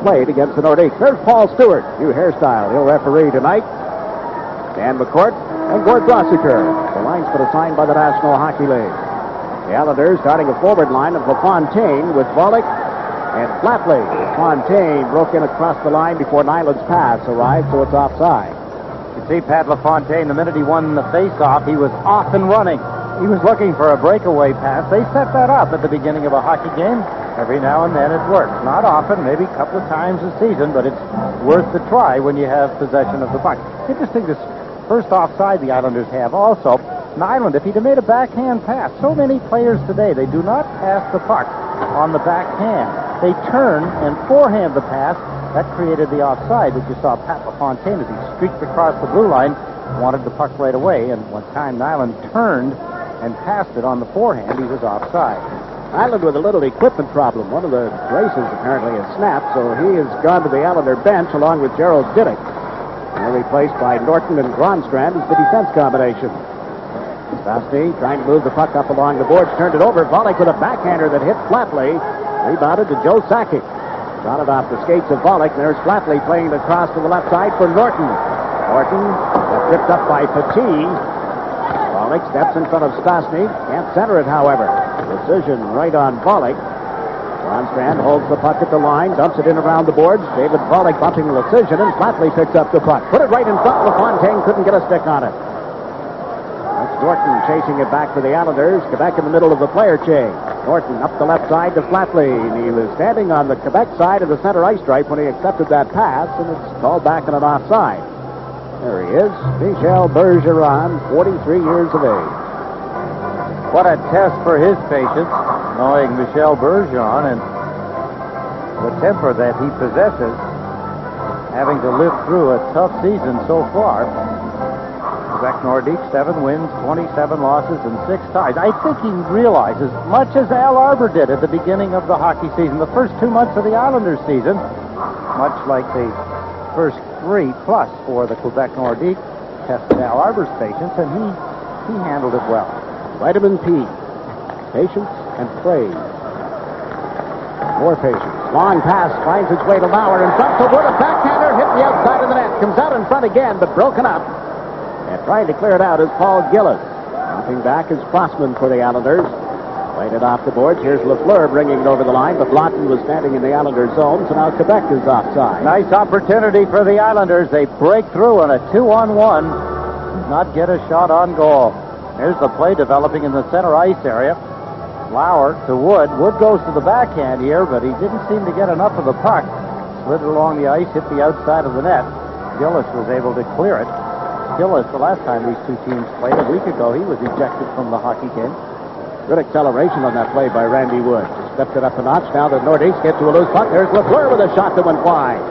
played against the Nordiques. There's Paul Stewart, new hairstyle. He'll referee tonight. Dan McCourt and Gord Rossiter. The linesman assigned by the National Hockey League. The Islanders starting a forward line of Lafontaine with Pollock and Flatley. Lafontaine broke in across the line before Nyland's pass arrived, so it's offside. You see Pat Lafontaine, the minute he won the face-off, he was off and running. He was looking for a breakaway pass. They set that up at the beginning of a hockey game. Every now and then it works. Not often, maybe a couple of times a season, but it's worth the try when you have possession of the puck. Interesting, this first offside the Islanders have also. Nyland, if he'd have made a backhand pass, so many players today, they do not pass the puck on the backhand. They turn and forehand the pass. That created the offside that you saw Pat LaFontaine as he streaked across the blue line, wanted the puck right away, and one time Nyland turned and passed it on the forehand, he was offside. Nyland with a little equipment problem. One of the braces apparently has snapped, so he has gone to the Islander bench along with Gerald Diddick. They're replaced by Norton and Gronstrand as the defense combination. Statsny trying to move the puck up along the boards, turned it over. Pollock with a backhander that hit Flatley. Rebounded to Joe Sakic. Got it off the skates of Pollock. There's Flatley playing it across to the left side for Norton. Norton tripped up by Petit. Pollock steps in front of Statsny. Can't center it, however. Decision right on Pollock. Gronstrand holds the puck at the line, dumps it in around the boards. David Pollock bumping Decision, and Flatley picks up the puck. Put it right in front. LaFontaine couldn't get a stick on it. Norton chasing it back for the Islanders. Quebec in the middle of the player chain. Norton up the left side to Flatley. He was standing on the Quebec side of the center ice stripe when he accepted that pass, and it's called back on an offside. There he is, Michel Bergeron, 43 years of age. What a test for his patience, knowing Michel Bergeron and the temper that he possesses, having to live through a tough season so far. Quebec Nordiques, 7 wins, 27 losses, and 6 ties. I think he realizes, much as Al Arbor did at the beginning of the hockey season, the first 2 months of the Islanders season, much like the first 3+ for the Quebec Nordiques, tested Al Arbor's patience, and he handled it well. Vitamin P, patience and praise. More patience. Long pass finds its way to Lauer in front to Wood. A backhander hit the outside of the net. Comes out in front again, but broken up. And trying to clear it out is Paul Gillis. Jumping back is Crossman for the Islanders. Played it off the boards. Here's LaFleur bringing it over the line, but Lawton was standing in the Islanders' zone, so now Quebec is offside. Nice opportunity for the Islanders. They break through on a 2-on-1. Not get a shot on goal. Here's the play developing in the center ice area. Lauer to Wood. Wood goes to the backhand here, but he didn't seem to get enough of the puck. Slid it along the ice, hit the outside of the net. Gillis was able to clear it. Gillis, the last time these two teams played a week ago, he was ejected from the hockey game. Good acceleration on that play by Randy Wood. Stepped it up a notch. Now the Nordiques get to a loose puck. There's LaFleur with a shot that went wide.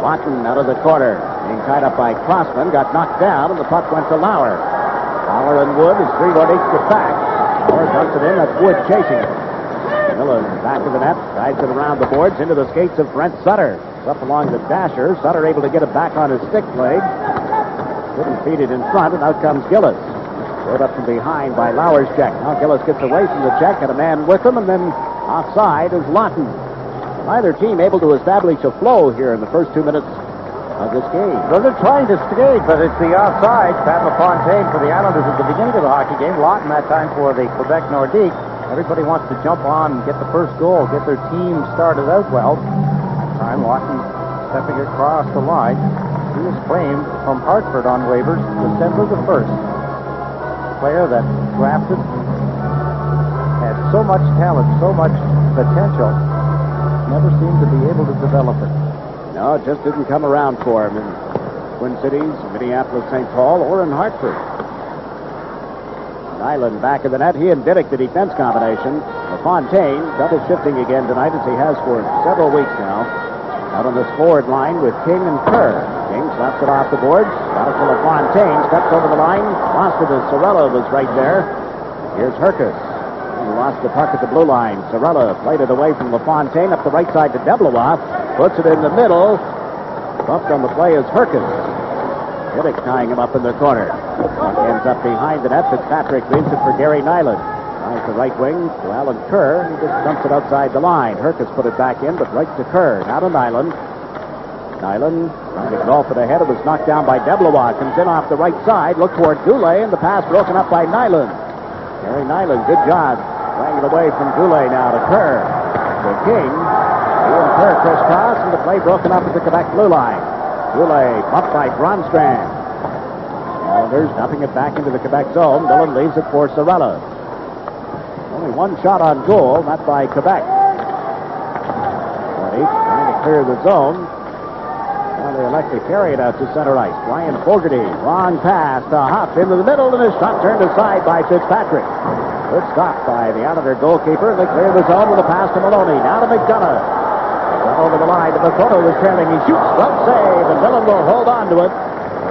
Lawton out of the corner. Being tied up by Crossman. Got knocked down, and the puck went to Lauer. Lauer and Wood as 3 Nordiques get back. Lauer dumps it in. That's Wood chasing it. Miller back to the net. Guides it around the boards into the skates of Brent Sutter. Up along the dasher. Sutter able to get it back on his stick blade. Couldn't feed it in front, and out comes Gillis. Put up from behind by Lauer's check. Now Gillis gets away from the check, and a man with him, and then offside is Lawton. Neither team able to establish a flow here in the first 2 minutes of this game. Well, they're trying to skate, but it's the offside. Pat LaFontaine for the Islanders at the beginning of the hockey game. Lawton that time for the Quebec Nordiques. Everybody wants to jump on and get the first goal, get their team started out well. That time Lawton stepping across the line. He was claimed from Hartford on waivers December the 1st. Player that drafted, had so much talent, so much potential, never seemed to be able to develop it. No, it just didn't come around for him in Twin Cities, Minneapolis, St. Paul, or in Hartford. Nyland back of the net. He and Diddick, the defense combination. LaFontaine double shifting again tonight, as he has for several weeks now. Out on this forward line with King and Kerr. King slaps it off the boards. Got it to LaFontaine. Steps over the line. Lost it as Sorella was right there. Here's Herkus. He lost the puck at the blue line. Sorella played it away from LaFontaine up the right side to Deblois. Puts it in the middle. Bumped on the play is Herkus. Diddick tying him up in the corner. Puck ends up behind the net. Fitzpatrick leaves it for Gary Nyland. Finds the right wing to Alan Kerr. He just dumps it outside the line. Herkus put it back in, but right to Kerr. Now to Nyland. Nyland trying to golf it ahead. It was knocked down by Deblois. Comes in off the right side. Look toward Goulet, and the pass broken up by Nyland. Gary Nyland, good job. Playing it away from Goulet now to Kerr. To King. He and Kerr crisscross, and the play broken up at the Quebec blue line. Goulet bumped by Bronstrand. Islanders dumping it back into the Quebec zone. Dillon leaves it for Sorella. Only one shot on goal, not by Quebec. Each trying to clear the zone. Well, they elect to carry it out to center ice. Ryan Fogarty, long pass to Huff into the middle, and his shot turned aside by Fitzpatrick. Good stop by the Islander goalkeeper, and they clear the zone with a pass to Maloney. Now to McDonough. Over the line to Makota, was trailing. He shoots, well save, and Dillon will hold on to it.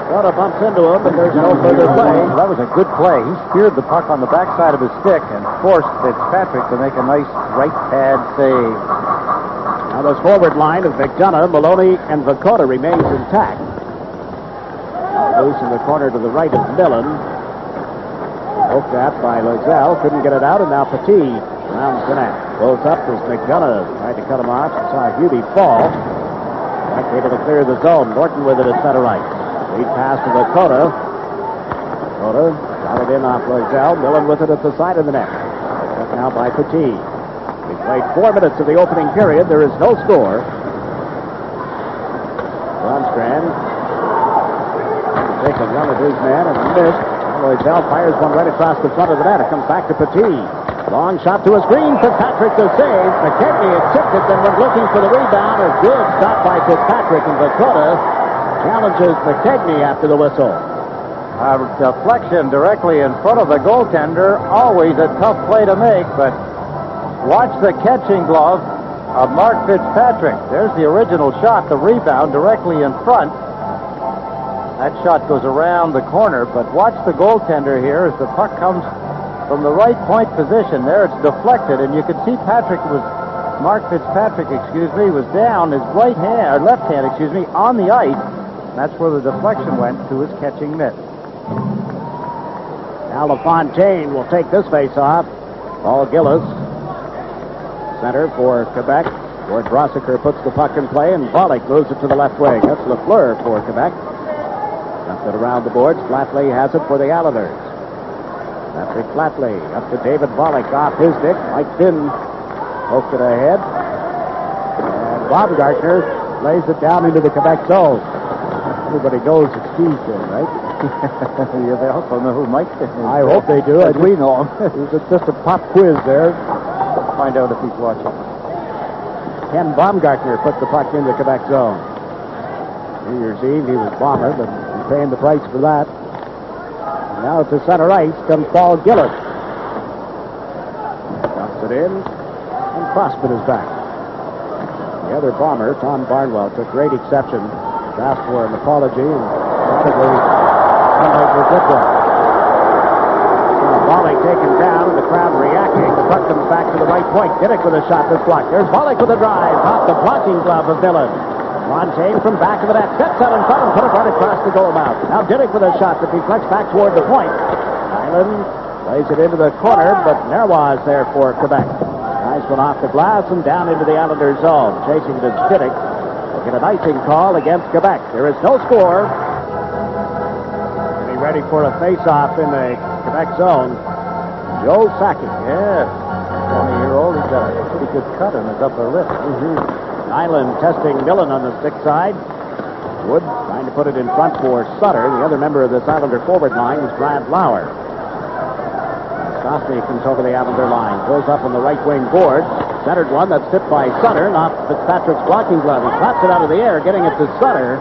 Makota bumps into him, but there's no further play. That was a good play. He speared the puck on the backside of his stick and forced Fitzpatrick to make a nice right pad save. Now this forward line of McDonough, Maloney, and Makota remains intact. Loose in the corner to the right of Millen. Poked at by Lozelle, couldn't get it out, and now Petit rounds the net. Goes up as McDonough tried to cut him off. Saw Hubie fall. Back able to clear the zone. Norton with it at center ice. Lead pass to Makota. Makota got it in off Lozelle. Millen with it at the side of the net. Up now by Petit. We played 4 minutes of the opening period. There is no score. Bronstrand taking one of his men and missed. Lozelle fires one right across the front of the net. It comes back to Petit. Long shot to a screen. Fitzpatrick the save. McKechnie had tipped it, then went looking for the rebound. A good stop by Fitzpatrick, and Dakota challenges McKechnie after the whistle. A deflection directly in front of the goaltender. Always a tough play to make, but watch the catching glove of Mark Fitzpatrick. There's the original shot, the rebound directly in front. That shot goes around the corner, but watch the goaltender here as the puck comes from the right point position. There it's deflected, and you can see Mark Fitzpatrick, was down, his left hand, on the ice. That's where the deflection went to his catching mitt. Now Lafontaine will take this face-off. Paul Gillis, center for Quebec. Gord Brossiker puts the puck in play, and Pollock moves it to the left wing. That's LaFleur for Quebec. Dumps it around the boards. Flatley has it for the Islanders. Patrick Flatley up to David Pollock off his stick. Mike Finn poked it ahead. And Baumgartner lays it down into the Quebec zone. Everybody knows it's Steve Finn, right? Yeah, they also know who Mike Finn is. I hope they do. We know him. It's just a pop quiz there. Let's find out if he's watching. Ken Baumgartner put the puck in the Quebec zone. New Year's Eve, he was bomber, but he's paying the price for that. Now to center ice comes Paul Gillis. Dumps it in, and Crossman is back. The other bomber, Tom Barnwell, took great exception. Asked for an apology, and possibly somebody will get one. Volley taken down, and the crowd reacting. The puck comes back to the right point. Diddick with a shot that's blocked. There's Pollock with a drive. Off the blocking glove of Dillon. Lafontaine from back of the net. Steps out in front and put it right across the goal mouth. Now Diddick with a shot that deflects back toward the point. Nyland plays it into the corner, but Nerwa is there for Quebec. Nice one off the glass and down into the Islanders' zone. Chasing the Diddick. We'll get an icing call against Quebec. There is no score. Getting ready for a face-off in the Quebec zone. Joe Sakic. Yes. 20-year-old. He's got a pretty good cut on his upper lip. Nyland testing Millen on the stick side. Wood trying to put it in front for Sutter. The other member of this Islander forward line is Brad Lauer. Statsny comes over the Islander line. Goes up on the right wing board. Centered one that's tipped by Sutter. Not Fitzpatrick's blocking glove. He claps it out of the air, getting it to Sutter.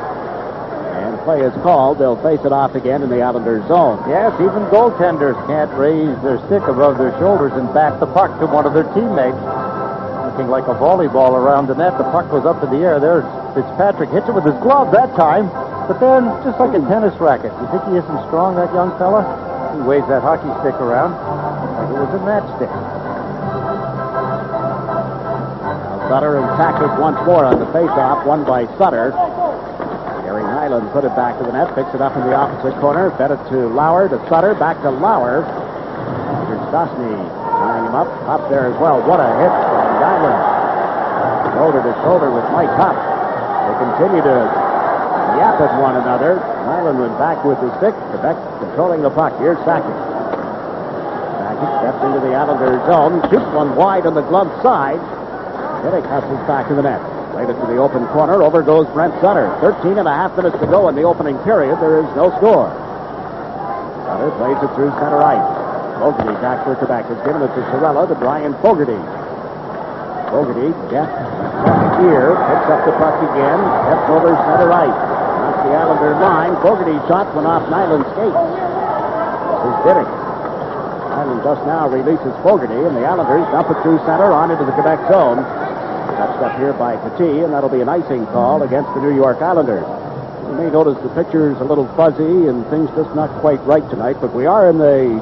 And play is called. They'll face it off again in the Islanders zone. Yes, even goaltenders can't raise their stick above their shoulders and bat the puck to one of their teammates. Looking like a volleyball around the net. The puck goes up in the air. There's Fitzpatrick. Hits it with his glove that time. But then, just like a tennis racket. You think he isn't strong, that young fella? He waves that hockey stick around like it was a matchstick. Sutter and Sakic once more on the face-off. Won by Sutter. Gary Nyland put it back to the net. Picks it up in the opposite corner. Fed it to Lauer, to Sutter. Back to Lauer. Here's Statsny him up. Up there as well. What a hit from Nyland. Shoulder to shoulder with Mike Huff. They continue to yap at one another. Nyland went back with the stick. Quebec controlling the puck. Here's Sakic. Sakic steps into the Islander zone. Shoots one wide on the glove side. Diddick hustles back to the net. Played it to the open corner. Over goes Brent Sutter. 13 and a half minutes to go in the opening period. There is no score. Sutter plays it through center ice. Fogarty back for Quebec. Has given it to Sorella to Brian Fogarty. Fogarty gets here, picks up the puck again, steps over center ice. Off the Islander line. Fogarty's shot went off Nyland's skate. This is Diddick. Nyland just now releases Fogarty, and the Islanders dump it through center on into the Quebec zone. Touched up here by Petit, and that'll be an icing call against the New York Islanders. You may notice the picture's a little fuzzy and things just not quite right tonight, but we are in the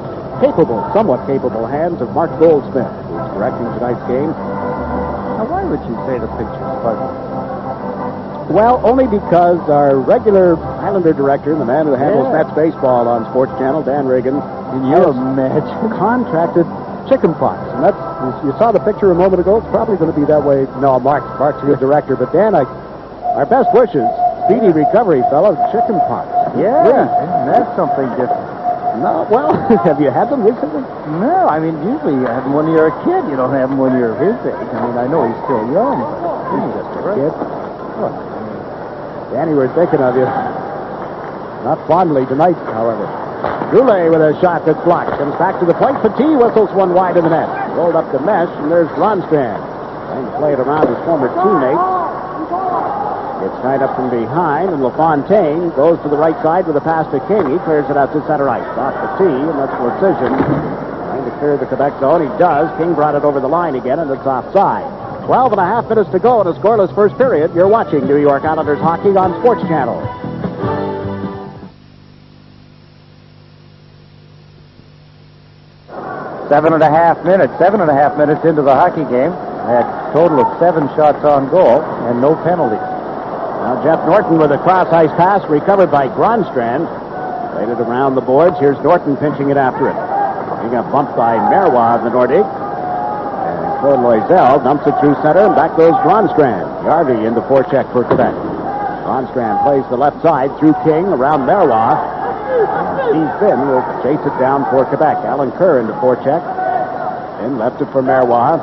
somewhat capable hands of Mark Goldsmith, who's directing tonight's game. Now, why would you say the picture's fuzzy? Well, only because our regular Islander director, the man who handles Mets baseball on SportsChannel, Dan Reagan, can you imagine? Contracted chickenpox. And that's, you saw the picture a moment ago, it's probably going to be that way. No, Mark's your director, but Dan, our best wishes, speedy recovery, fellow, chickenpox. Yeah, that's something different. No, well, have you had them recently? No, I mean, usually you have them when you're a kid. You don't have them when you're his age. I mean, I know he's still young, but he's just a kid. Look, Danny, we're thinking of you. Not fondly tonight, however. Goulet with a shot that's blocked. Comes back to the point. Petit whistles one wide in the net. Rolled up the mesh, and there's Grandstrand. Trying to play it around his former teammate. Gets tied up from behind, and Lafontaine goes to the right side with a pass to King. He clears it out to center ice. Off the tee, and that's Precision. Trying to clear the Quebec zone. He does. King brought it over the line again, and it's offside. 12 and a half minutes to go in a scoreless first period. You're watching New York Islanders hockey on SportsChannel. Seven and a half minutes into the hockey game. Had a total of 7 shots on goal and no penalties. Now Jeff Norton with a cross-ice pass recovered by Grandstrand. Played it around the boards. Here's Norton pinching it after it. He got bumped by Marois of the Nordiques. And Claude Loisel dumps it through center, and back goes Grandstrand. Yarvey into forecheck for Quebec. Grandstrand plays the left side through King around Marois. Steve Finn will chase it down for Quebec. Alan Kerr into forecheck. Finn left it for Marois.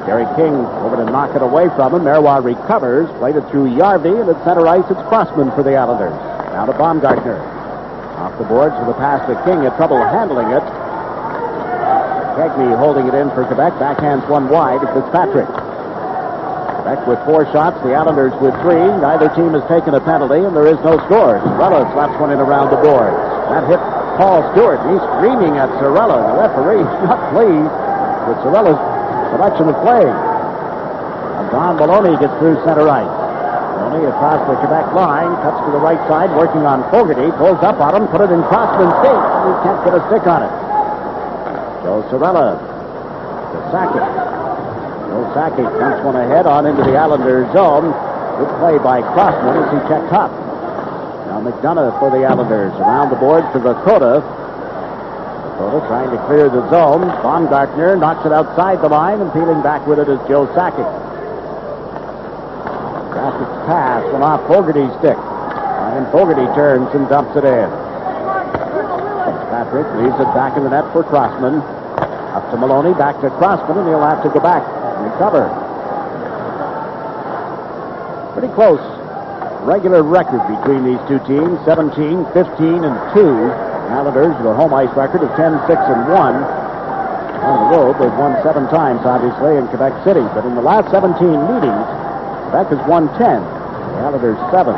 Gary King over to knock it away from him. Marois recovers. Played it through Yarvey, and at center ice, it's Crossman for the Islanders. Now to Baumgartner. Off the boards with a pass to King. Had trouble handling it. Kegney holding it in for Quebec. Backhands one wide to Fitzpatrick. Quebec with 4 shots. The Islanders with 3. Neither team has taken a penalty, and there is no score. Sorella slaps one in around the boards. That hit Paul Stewart. He's screaming at Sorella. The referee is not pleased with Sorella's selection of play. Don Maloney gets through center ice. Maloney across the Quebec line, cuts to the right side, working on Fogarty, pulls up on him, put it in Crossman's skate. He can't get a stick on it. Joe Sorella to Sakic. Joe Sakic dumps one ahead on into the Islander zone. Good play by Crossman as he checked up. Now McDonough for the Islanders. Around the board to Vakota. Trying to clear the zone. Baumgartner knocks it outside the line, and peeling back with it is Joe Sakic. Sakic's pass went off Fogarty's stick. And Fogarty turns and dumps it in. Patrick leaves it back in the net for Crossman. Up to Maloney, back to Crossman, and he'll have to go back and recover. Pretty close regular record between these two teams. 17, 15, and 2. Islanders with a home ice record of 10, 6, and 1. On the road, they've won 7 times, obviously, in Quebec City. But in the last 17 meetings, Quebec has won 10. The Islanders 7.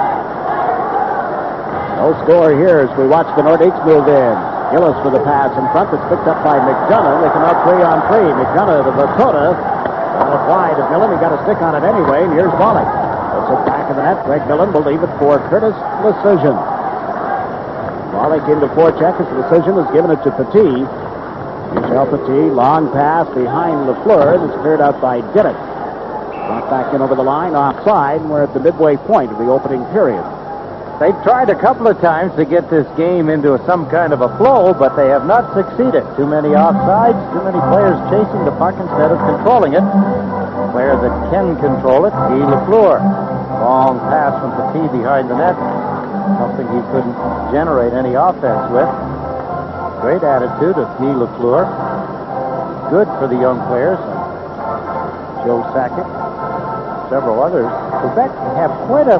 No score here as we watch the Nordiques move in. Gillis with a pass in front that's picked up by McDonough. They come out 3-on-3. McDonough to Vakota. Got it wide of Millen. He got a stick on it anyway, and here's Pollock. Puts it back in the net. Greg Millen will leave it for Curtis Decision. Pollock into forecheck as Decision has given it to Petit. Michel Petit, long pass behind LaFleur. It's cleared out by Diddick. Brought back in over the line, offside, and we're at the midway point of the opening period. They've tried a couple of times to get this game into some kind of a flow, but they have not succeeded. Too many offsides, too many players chasing the puck instead of controlling it. Player that can control it, Guy LaFleur. Long pass from Petit behind the net. Something he couldn't generate any offense with. Great attitude of Guy LaFleur. Good for the young players. Joe Sakic, several others. Quebec have quite a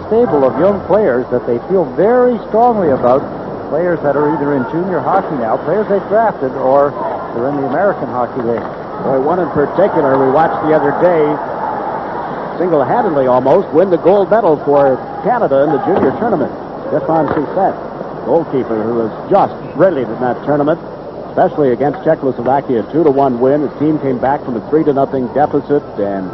stable of young players that they feel very strongly about. Players that are either in junior hockey now, players they've drafted, or they're in the American Hockey League. Boy, one in particular we watched the other day, single-handedly almost, win the gold medal for Canada in the junior tournament. Stefan Suset, goalkeeper, who was just brilliant in that tournament, especially against Czechoslovakia. 2-1 win. His team came back from a 3-0 deficit and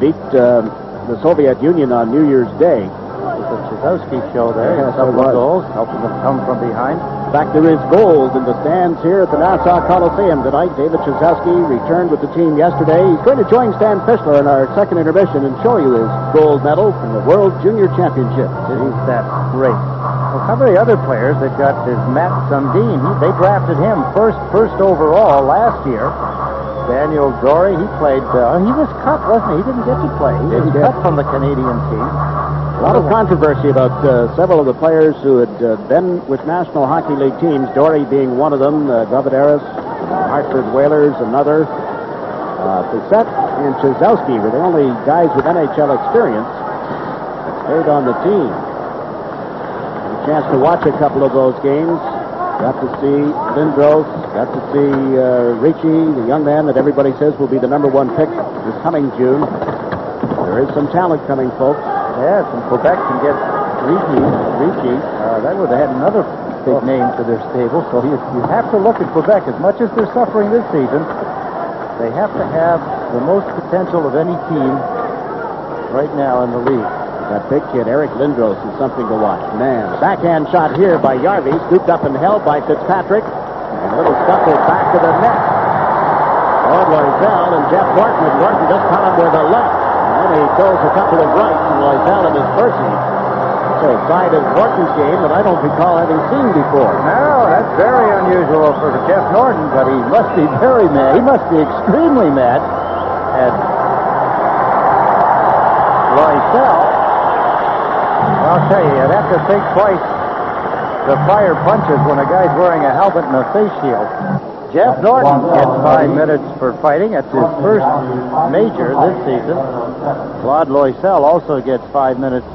beat the Soviet Union on New Year's Day. It was a Chizowski show there. Yes, a couple of goals, helping them come from behind. In fact, there is gold in the stands here at the Nassau Coliseum tonight. David Chizowski returned with the team yesterday. He's going to join Stan Fischler in our second intermission and show you his gold medal from the World Junior Championship. Isn't that great? Well, some of the other players that got is Matt Sundin. They drafted him first overall last year. Daniel Gorey, he played. He was cut, wasn't he? He didn't get to play. He was cut from the Canadian team. A lot of controversy about several of the players who had been with National Hockey League teams, Dorey being one of them, Davidaris, Hartford Whalers, another. Bissett and Chizowski were the only guys with NHL experience that stayed on the team. Had a chance to watch a couple of those games. Got to see Lindros, got to see Ricci, the young man that everybody says will be the #1 pick this coming June. There is some talent coming, folks. Yes, and Quebec can get Ricci. That would have had another big name to their stable. So you have to look at Quebec. As much as they're suffering this season, they have to have the most potential of any team right now in the league. That big kid, Eric Lindros, is something to watch. Man, backhand shot here by Yarvey, scooped up and held by Fitzpatrick. And a little scuffle back to the net. Claude Loisel and Jeff Norton. And Norton just caught him with a left. And then he throws a couple of rights, and Loisel and his Percy. It's a side of Norton's game that I don't recall having seen before. No, that's very unusual for Jeff Norton, but he must be very mad. He must be extremely mad at Loisel. I'll tell you, you'd have to think twice to fire punches when a guy's wearing a helmet and a face shield. Jeff Norton gets 5 minutes for fighting. That's his first major this season. Claude Loisel also gets 5 minutes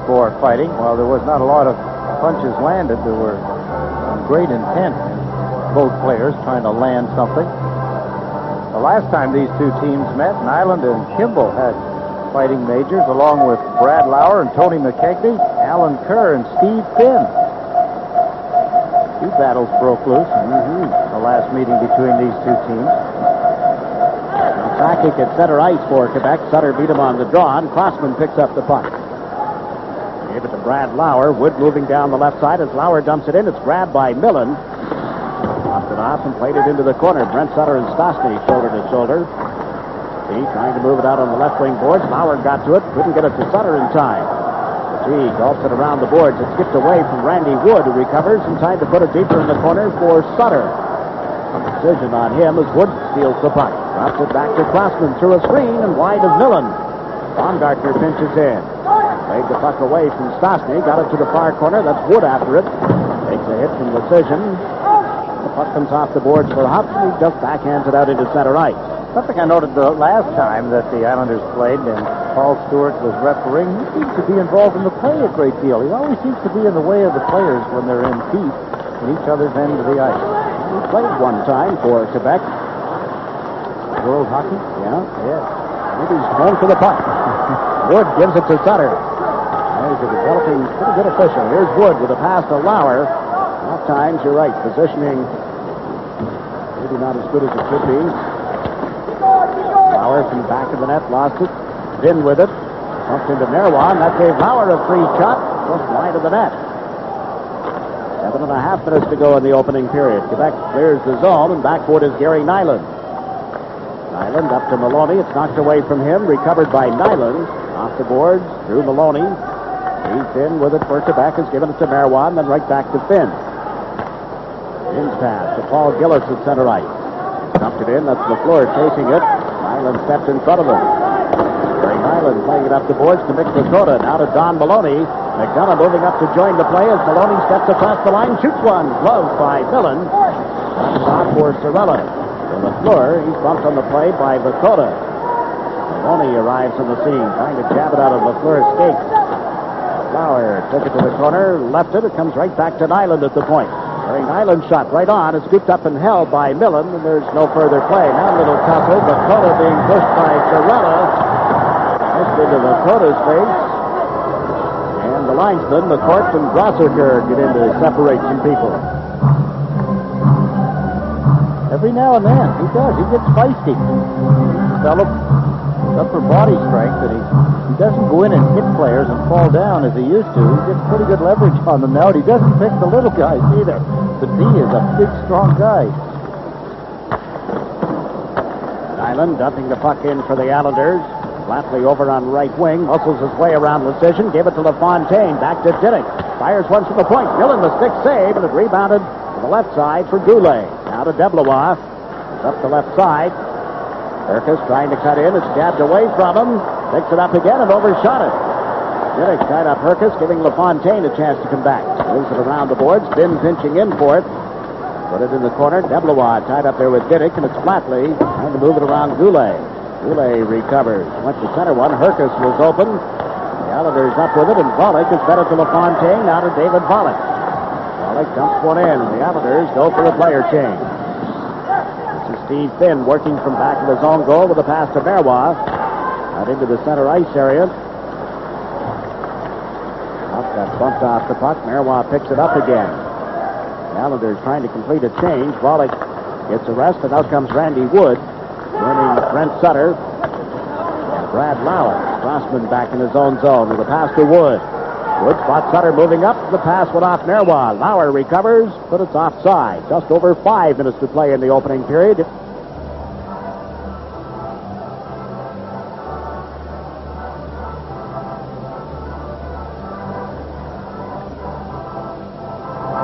for fighting. While there was not a lot of punches landed, there were great intent in both players trying to land something. The last time these two teams met, Nyland and Kimball had fighting majors, along with Brad Lauer and Tony McKegney, Alan Kerr and Steve Finn. Two battles broke loose in the last meeting between these two teams. Sakic at center ice for Quebec. Sutter beat him on the draw, and Crossman picks up the puck. Gave it to Brad Lauer. Wood moving down the left side as Lauer dumps it in. It's grabbed by Millen. Popped it off and played it into the corner. Brent Sutter and Statsny shoulder to shoulder. He trying to move it out on the left wing boards. Lauer got to it. Couldn't get it to Sutter in time. He gulps it around the boards. It skipped away from Randy Wood, who recovers in time to put it deeper in the corner for Sutter. Decision on him as Wood steals the puck. Drops it back to Crossman through a screen and wide of Millen. Baumgartner pinches in. Played the puck away from Statsny. Got it to the far corner. That's Wood after it. Takes a hit from Decision. The puck comes off the boards for Huff, and he just backhands it out into center ice. Something I noted the last time that the Islanders played and Paul Stewart was refereeing, he seems to be involved in the play a great deal. He always seems to be in the way of the players when they're in deep in each other's end of the ice. He played one time for Quebec. World Hockey? Yeah. Maybe he's going for the puck. Wood gives it to Sutter. He's a developing pretty good official. Here's Wood with a pass to Lauer. Off times, you're right. Positioning maybe not as good as it should be. Lauer from back of the net, lost it. Vin with it. Bumped into Nerwan. That gave Lauer a free shot. Just wide of the net. 7.5 minutes to go in the opening period. Quebec clears the zone, and backward is Gary Nyland. Nyland up to Maloney. It's knocked away from him. Recovered by Nyland. Off the boards. Through Maloney. He's Finn with it for Quebec, has given it to Marois, and then right back to Finn. Finn's pass to Paul Gillis at center ice. Dumped it in, that's LaFleur chasing it. Nyland stepped in front of him. Gary Nyland playing it up the boards to Mick Dakota. Now to Don Maloney. McDonough moving up to join the play as Maloney steps across the line, shoots one. Gloved by Millen. That's off for Sorella. To LaFleur, he's bumped on the play by Dakota. Maloney arrives on the scene, trying to jab it out of LaFleur's skate. Lauer took it to the corner, left it. It comes right back to Nyland at the point. Gary Nyland shot right on. It's scooped up and held by Millen, and there's no further play. Now a little tougher. Dakota being pushed by Sorella. Pushed into Dakota's face. And the linesman, McCourt and Grosserker get in to separate some people. Every now and then, he does. He gets feisty. Develops upper body strength, and he doesn't go in and hit players and fall down as he used to. He gets pretty good leverage on them now, and he doesn't pick the little guys either. But he is a big, strong guy. Nyland dumping the puck in for the Islanders. Flatley over on right wing, muscles his way around Lecision, gave it to Lafontaine, back to Diddick. Fires one from the point. Millen the stick save, and it rebounded to the left side for Goulet. Now to Deblois. It's up the left side. Urquhart trying to cut in. It's jabbed away from him. Picks it up again and overshot it. Diddick tied up Urquhart, giving Lafontaine a chance to come back. Moves it around the boards. Finn pinching in for it. Put it in the corner. Deblois tied up there with Diddick, and it's Flatley trying to move it around Goulet. Goulet recovers. Went to center one. Urquhart was open. The Islanders up with it, and Pollock has fed it to Lafontaine. Now to David Pollock. Pollock dumps one in. The Islanders go for a player change. Steve Finn working from back of his own goal with a pass to Marois. Out into the center ice area. Puck got bumped off the puck. Marois picks it up again. The Islanders trying to complete a change. Pollock gets a rest, and out comes Randy Wood. Joining Brent Sutter. And Brad Lauer. Crossman back in his own zone with a pass to Wood. Wood spots Sutter moving up. The pass went off Marois. Lauer recovers, but it's offside. Just over 5 minutes to play in the opening period.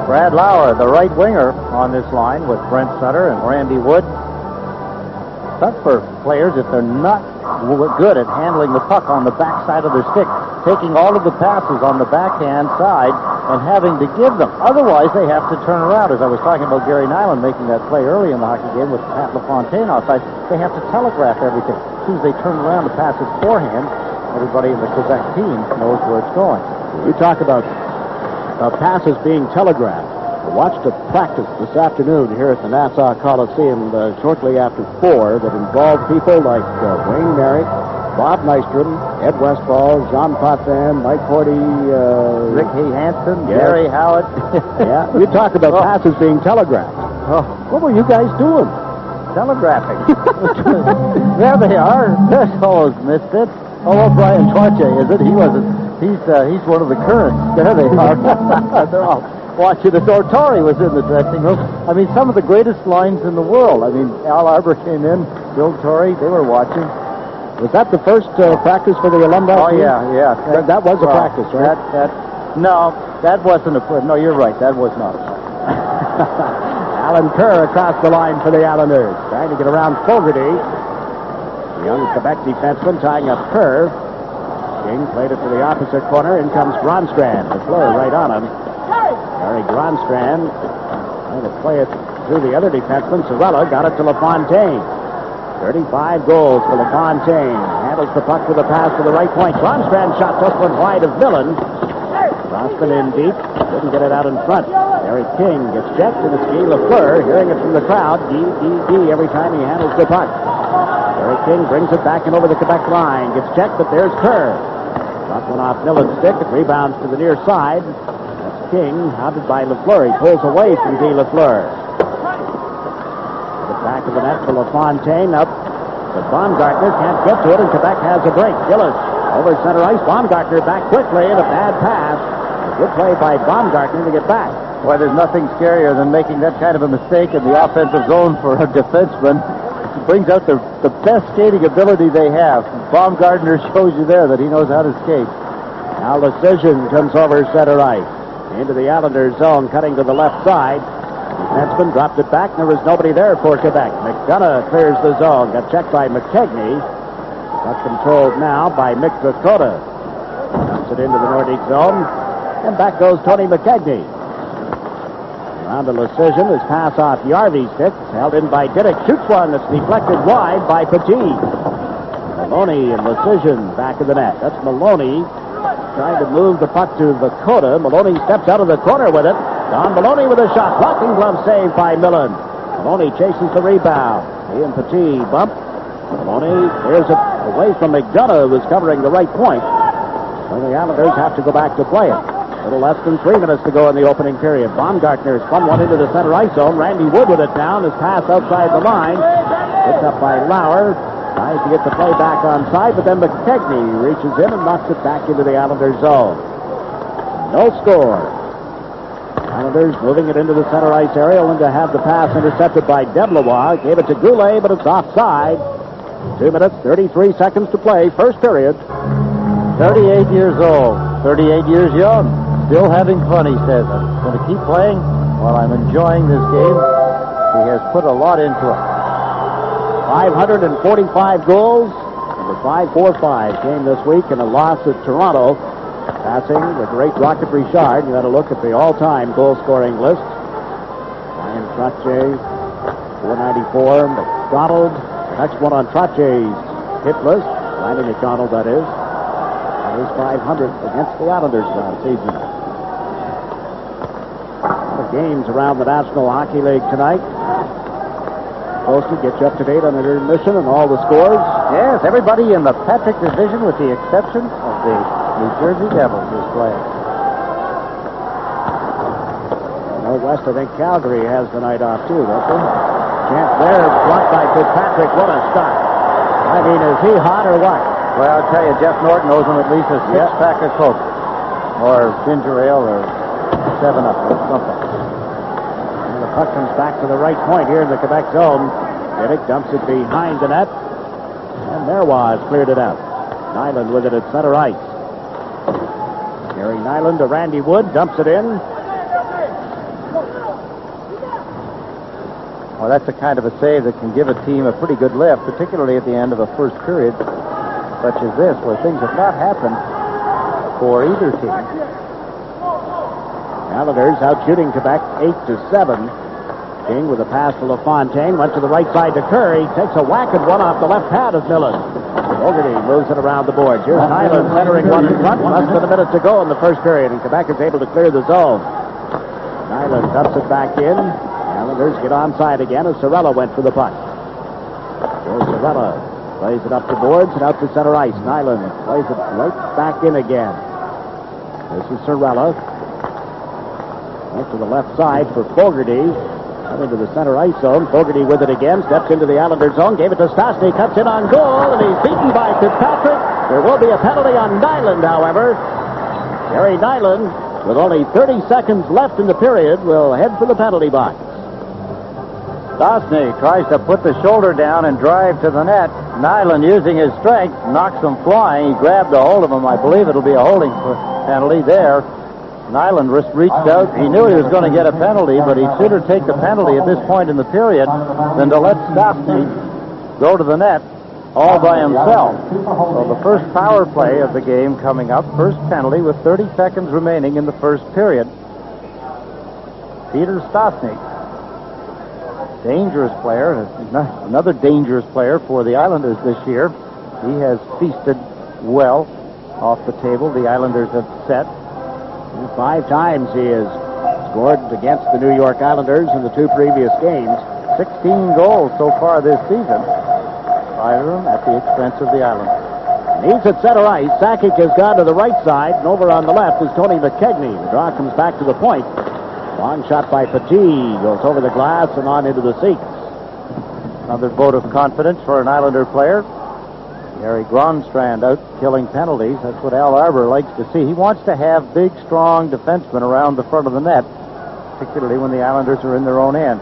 Brad Lauer, the right winger on this line with Brent Sutter and Randy Wood. Tough for players if they're not good at handling the puck on the backside of their stick, taking all of the passes on the backhand side and having to give them. Otherwise, they have to turn around. As I was talking about Gary Nyland making that play early in the hockey game with Pat LaFontaine outside, they have to telegraph everything. As soon as they turn around to pass it forehand, everybody in the Quebec team knows where it's going. You talk about passes being telegraphed. I watched a practice this afternoon here at the Nassau Coliseum shortly after 4 that involved people like Wayne Merrick, Bob Nystrom, Ed Westfall, Jean Potvin, Mike Horty, Rick Hansen, yes. Gary Howard. Yeah, you talk about passes being telegraphed. Oh. What were you guys doing? Telegraphing. There they are. There's those misfits. Oh, Brian Torche, is it? He wasn't. He's one of the currents. There they are. They're all watching it. Torre was in the dressing room. I mean, some of the greatest lines in the world. I mean, Al Arbor came in, Bill Torre, they were watching. Was that the first practice for the Alumni team? Yeah. That was a practice, right? No, that wasn't no, you're right. That was not. Alan Kerr across the line for the Islanders. Trying to get around Fogarty. The young Quebec defenseman tying up Kerr. King played it to the opposite corner. In comes Gronstrand. LaFleur right on him. Harry Gronstrand trying to play it through the other defenseman. Sorella got it to Lafontaine. 35 goals for Lafontaine. Handles the puck with a pass to the right point. Gronstrand shot just one wide of Millen. Crossman in deep. Didn't get it out in front. Harry King gets checked, and it's Guy LaFleur hearing it from the crowd. Guy every time he handles the puck. Harry King brings it back and over the Quebec line. Gets checked, but there's Kerr. Shot one off Millen's stick. It rebounds to the near side. That's King, hounded by LaFleur. He pulls away from Guy LaFleur. The back of the net for Lafontaine. Up to Baumgartner. Can't get to it, and Quebec has a break. Gillis over center ice. Baumgartner back quickly, and a bad pass. A good play by Baumgartner to get back. Boy, there's nothing scarier than making that kind of a mistake in the offensive zone for a defenseman. It brings out the best skating ability they have. Baumgartner shows you there that he knows how to skate. Now Decision comes over center ice. Into the Islanders zone, cutting to the left side. Defenseman dropped it back, and there was nobody there for Quebec. McDonough clears the zone. Got checked by McKegney. Got controlled now by Mick Dakota. Dumps it into the Nordique zone. And back goes Tony McKegney. Around the Decision. His pass off Yarvy's stick. Held in by Diddick. Shoots one that's deflected wide by Petit. Maloney and Decision back of the net. That's Maloney trying to move the puck to Dakota. Maloney steps out of the corner with it. Don Maloney with a shot. Blocking glove save by Millen. Maloney chases the rebound. He and Petit bump. Maloney clears it away from McDonough, who was covering the right point. So the Islanders have to go back to play it. A little less than 3 minutes to go in the opening period. Baumgartner spun one into the center ice zone. Randy Wood with it down. His pass outside the line. Picked up by Lauer. Tries to get the play back on side, but then McKegney reaches in and knocks it back into the Islanders zone. No score. Islanders moving it into the center ice area, only to have the pass intercepted by Deblois. Gave it to Goulet, but it's offside. 2 minutes, 33 seconds to play. First period. 38 years old, 38 years young. Still having fun, he says. I'm going to keep playing while I'm enjoying this game. He has put a lot into it. 545 goals in the 5-4-5 game this week, and a loss at Toronto. Passing the great Rocket Richard. You got to look at the all-time goal-scoring list. Ryan Trottier, 494. McDonald, next one on Trottier's hit list. Randy McDonald, that is. That is 500 against the Islanders last season. The games around the National Hockey League tonight. Posted, get you up to date on the intermission and all the scores. Yes, everybody in the Patrick division with the exception of the New Jersey Devils is playing. West, I think Calgary has the night off too, don't they? Chance there, blocked by Fitzpatrick. What a stop. I mean, is he hot or what? Well, I'll tell you, Jeff Norton owes him at least a six-pack of Coke. Or ginger ale or 7-Up or something. And the puck comes back to the right point here in the Quebec zone. Diddick dumps it behind the net. And Nerwa has cleared it out. Nyland with it at center ice. Gary Nyland to Randy Wood. Dumps it in. Well, that's the kind of a save that can give a team a pretty good lift, particularly at the end of a first period such as this, where things have not happened for either team. Islanders out shooting Quebec 8-7. King with a pass to Lafontaine. Went to the right side to Curry. Takes a whack at one off the left pad of Millen. Fogarty moves it around the boards. Here's Nyland centering one in front. Less than a minute to go in the first period, and Quebec is able to clear the zone. Nyland dumps it back in. Islanders get onside again as Sorella went for the puck. Here's Sorella. Plays it up the boards and out to center ice. Nyland plays it right back in again. This is Sorella. Out to the left side for Fogarty. Out into the center ice zone. Fogarty with it again. Steps into the Islander zone. Gave it to Statsny. Cuts in on goal. And he's beaten by Fitzpatrick. There will be a penalty on Nyland, however. Gary Nyland, with only 30 seconds left in the period, will head for the penalty box. Statsny tries to put the shoulder down and drive to the net. Nyland, using his strength, knocks him flying. He grabbed a hold of him. I believe it'll be a holding penalty there. Nyland reached out. He knew he was going to get a penalty, but he'd sooner take the penalty at this point in the period than to let Statsny go to the net all by himself. So the first power play of the game coming up. First penalty with 30 seconds remaining in the first period. Peter Statsny. Dangerous player, another dangerous player for the Islanders this year. He has feasted well off the table. The Islanders have set. 5 times he has scored against the New York Islanders in the 2 previous games. 16 goals so far this season. 5 of them at the expense of the Islanders. He's at center ice. Sakic has gone to the right side, and over on the left is Tony McKegney. The draw comes back to the point. Long shot by Petit. Goes over the glass and on into the seats. Another vote of confidence for an Islander player. Gary Gronstrand out killing penalties. That's what Al Arbor likes to see. He wants to have big, strong defensemen around the front of the net, particularly when the Islanders are in their own end.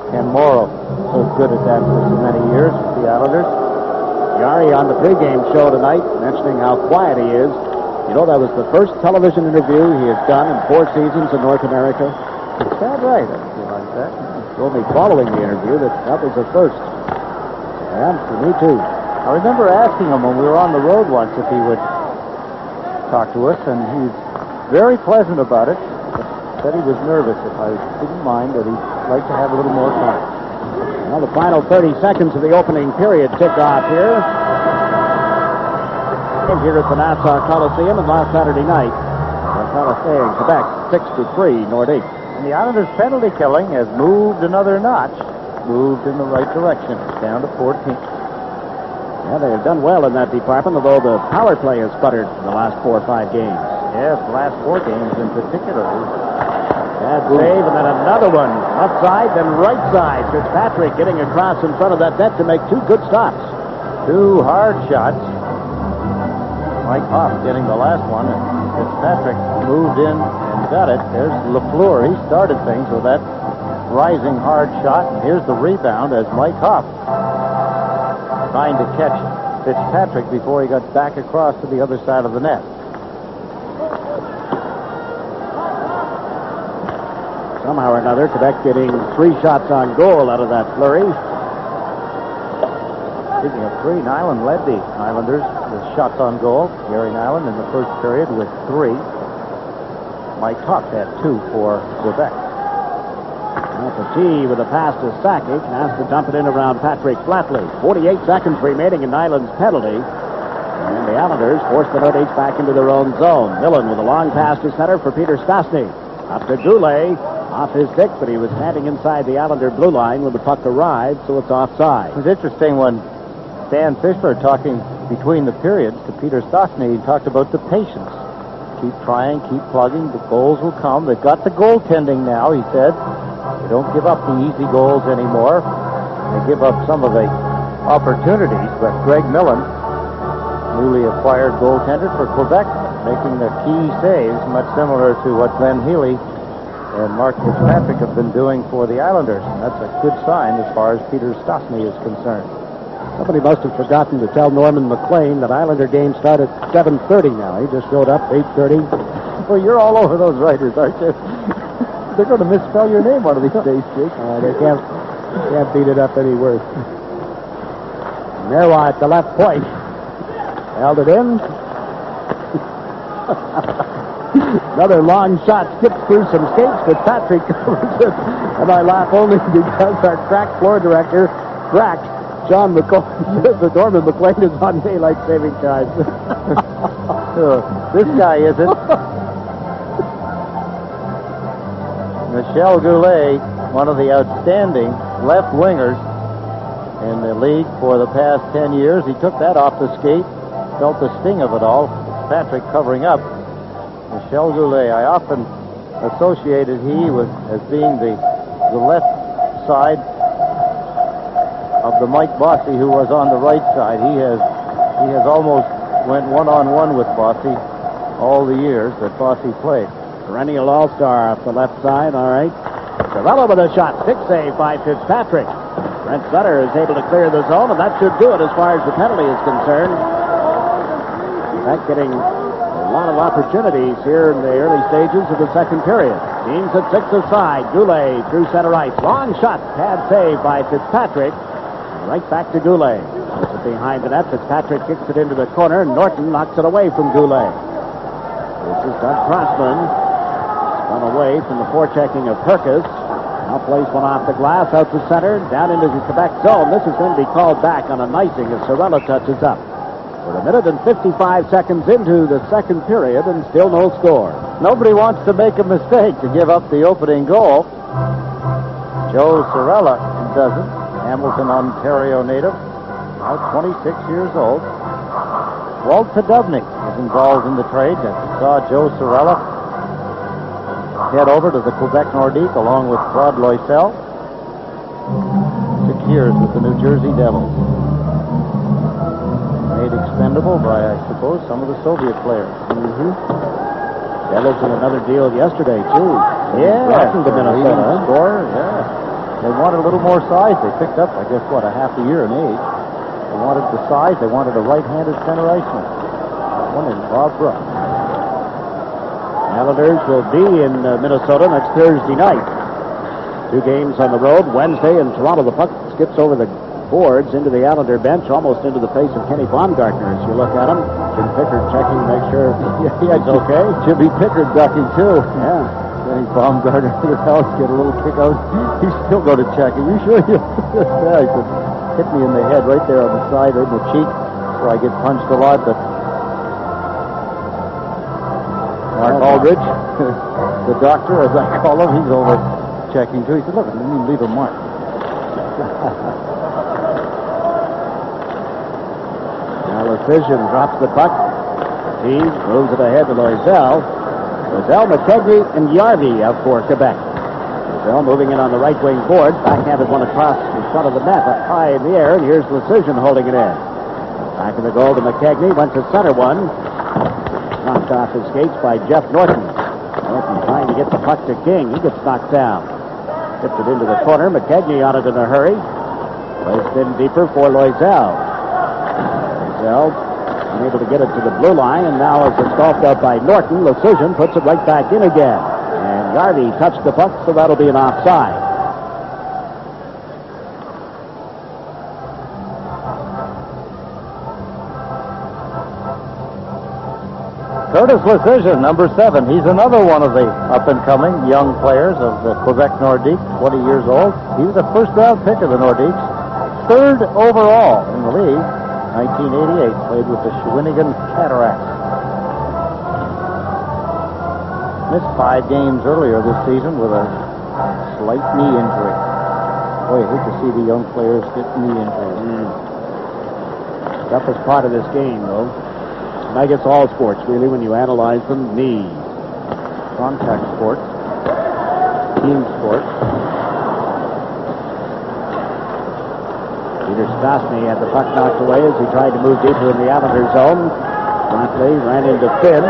Ken Morrow, so good at that for so many years with the Islanders. Yari on the pregame show tonight, mentioning how quiet he is. You know, that was the first television interview he has done in 4 seasons in North America. Is that right? I feel like that. He told me following the interview that was the first. Yeah, for me too. I remember asking him when we were on the road once if he would talk to us, and he's very pleasant about it. Said he was nervous if I didn't mind, that he'd like to have a little more time. Well, the final 30 seconds of the opening period tick off here. Here at the Nassau Coliseum and last Saturday night. Lafontaine, Quebec, 6-3, Nordiques. And the Islanders' penalty killing has moved another notch, moved in the right direction. It's down to 14. Yeah, they have done well in that department, although the power play has sputtered in the last 4 or 5 games. Yes, the last 4 games in particular. Bad save, and then another one. Left side, then right side. Fitzpatrick getting across in front of that net to make 2 good stops. 2 hard shots. Mike Hoff getting the last one, and Fitzpatrick moved in and got it. There's LaFleur. He started things with that rising hard shot, and here's the rebound as Mike Hoff trying to catch Fitzpatrick before he got back across to the other side of the net. Somehow or another, Quebec getting 3 shots on goal out of that flurry. Speaking of 3, Nyland led the Islanders with shots on goal. Gary Nyland in the first period with 3. Mike Hoff had 2 for Quebec. Petit with a pass to Sakic, and has to dump it in around Patrick Flatley. 48 seconds remaining in Nyland's penalty. And the Islanders force the Nordiques back into their own zone. Millen with a long pass to center for Peter Statsny. Up to Goulet. Off his stick, but he was standing inside the Islander blue line when the puck arrived, so it's offside. It was interesting when Stan Fischler talking between the periods to Peter Statsny, he talked about the patience. Keep trying, keep plugging, the goals will come. They've got the goaltending now, he said. They don't give up the easy goals anymore. They give up some of the opportunities, but Greg Millen, newly acquired goaltender for Quebec, making the key saves, much similar to what Glenn Healy and Mark Fitzpatrick have been doing for the Islanders. And that's a good sign as far as Peter Statsny is concerned. Somebody must have forgotten to tell Norman McLean that Islander games start at 7:30 now. He just showed up 8:30. Well, you're all over those writers, aren't you? They're going to misspell your name one of these days, Jake. They can't beat it up any worse. Merwa at the left point. Held it in. Another long shot skips through some skates, but Patrick covers it. And I laugh only because our crack floor director, John McCall, says that Norman McLean is on daylight saving time. This guy isn't. Michel Goulet, one of the outstanding left wingers in the league for the past 10 years. He took that off the skate, felt the sting of it all. Patrick covering up. Michel Goulet, I often associated as being the left side of the Mike Bossy, who was on the right side. He has almost went one-on-one with Bossy all the years that Bossy played. Perennial all-star off the left side, all right. Sorella with a shot, stick save by Fitzpatrick. Brent Sutter is able to clear the zone, and that should do it as far as the penalty is concerned. That getting a lot of opportunities here in the early stages of the second period. Teams at 6 aside. Goulet through center ice. Long shot. Pad save by Fitzpatrick. Right back to Goulet. Puts it behind the net. Fitzpatrick kicks it into the corner. Norton knocks it away from Goulet. This is Doug Crossman. Run away from the forechecking of Perkis. Now plays one off the glass out to center. Down into the Quebec zone. This is going to be called back on an icing as Sorella touches up. We're a minute and 55 seconds into the second period and still no score. Nobody wants to make a mistake to give up the opening goal. Joe Sorella doesn't. Hamilton, Ontario native, now 26 years old. Walt Podubnik is involved in the trade. I saw Joe Sorella head over to the Quebec Nordiques along with Claude Loisel. 6 years with the New Jersey Devils. Made expendable by, I suppose, some of the Soviet players. Devils in another deal yesterday, too. Yeah. Welcome to Minnesota. Scorer, yeah. They wanted a little more size. They picked up, I guess, a half a year in age. They wanted the size. They wanted a right-handed center iceman. One in Bob Bruck. Islanders will be in Minnesota next Thursday night. 2 games on the road. Wednesday in Toronto, the puck skips over the boards into the Islander bench, almost into the face of Kenny Baumgartner. As you look at him, Jim Pickard checking to make sure he's okay. Jimmy Pickard ducking, too. Yeah. Kenny Baumgartner, the fellas get a little kick out. He's still going to check. Are you sure you yeah, he said, hit me in the head right there on the side, right in the cheek, where I get punched a lot, but Mark Aldridge, the doctor, as I call him, he's over checking too. He said, look, I didn't even leave a mark. Now Lafontaine drops the puck. He moves it ahead to Loisel. Loisel, McKegney, and Yarvey out for Quebec. Loisel moving in on the right wing board. Backhanded one across in front of the net, up high in the air, and here's Lafontaine holding it in. Back in the goal to McKegney, went to center one. Knocked off his skates by Jeff Norton. Norton trying to get the puck to King. He gets knocked down. Tipped it into the corner. McKegney on it in a hurry. Placed in deeper for Loisel. Loisel unable to get it to the blue line, and now as it's golfed out by Norton, Lafontaine puts it right back in again. And Garvey touched the puck, so that'll be an offside. Curtis Lafontaine, number 7. He's another one of the up-and-coming young players of the Quebec Nordiques, 20 years old. He was a first-round pick of the Nordiques, 3rd overall in the league, 1988. Played with the Shawinigan Cataracts. Missed 5 games earlier this season with a slight knee injury. Boy, I hate to see the young players get knee injuries. Toughest part of this game, though. And I guess all sports, really, when you analyze them, knees. Contact sports. Team sports. Peter Statsny had the puck knocked away as he tried to move deeper in the Islander zone. Brontley ran into Finn.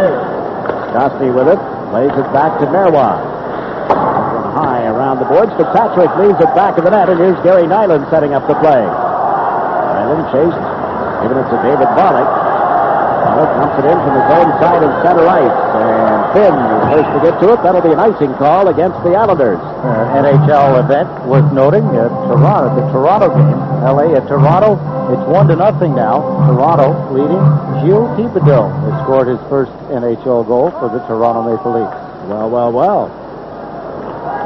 Statsny with it. Lays it back to Merwa. High around the boards. Fitzpatrick leaves it back of the net, and here's Gary Nyland setting up the play. Nyland chased. Giving it to David Pollock. Dumps it in from his own side of center ice. And Finn is first to get to it. That'll be an icing call against the Islanders. NHL event worth noting at Toronto, the Toronto game. LA at Toronto. It's 1-0 now. Toronto leading. Gilles Thibodeau has scored his first NHL goal for the Toronto Maple Leafs. Well.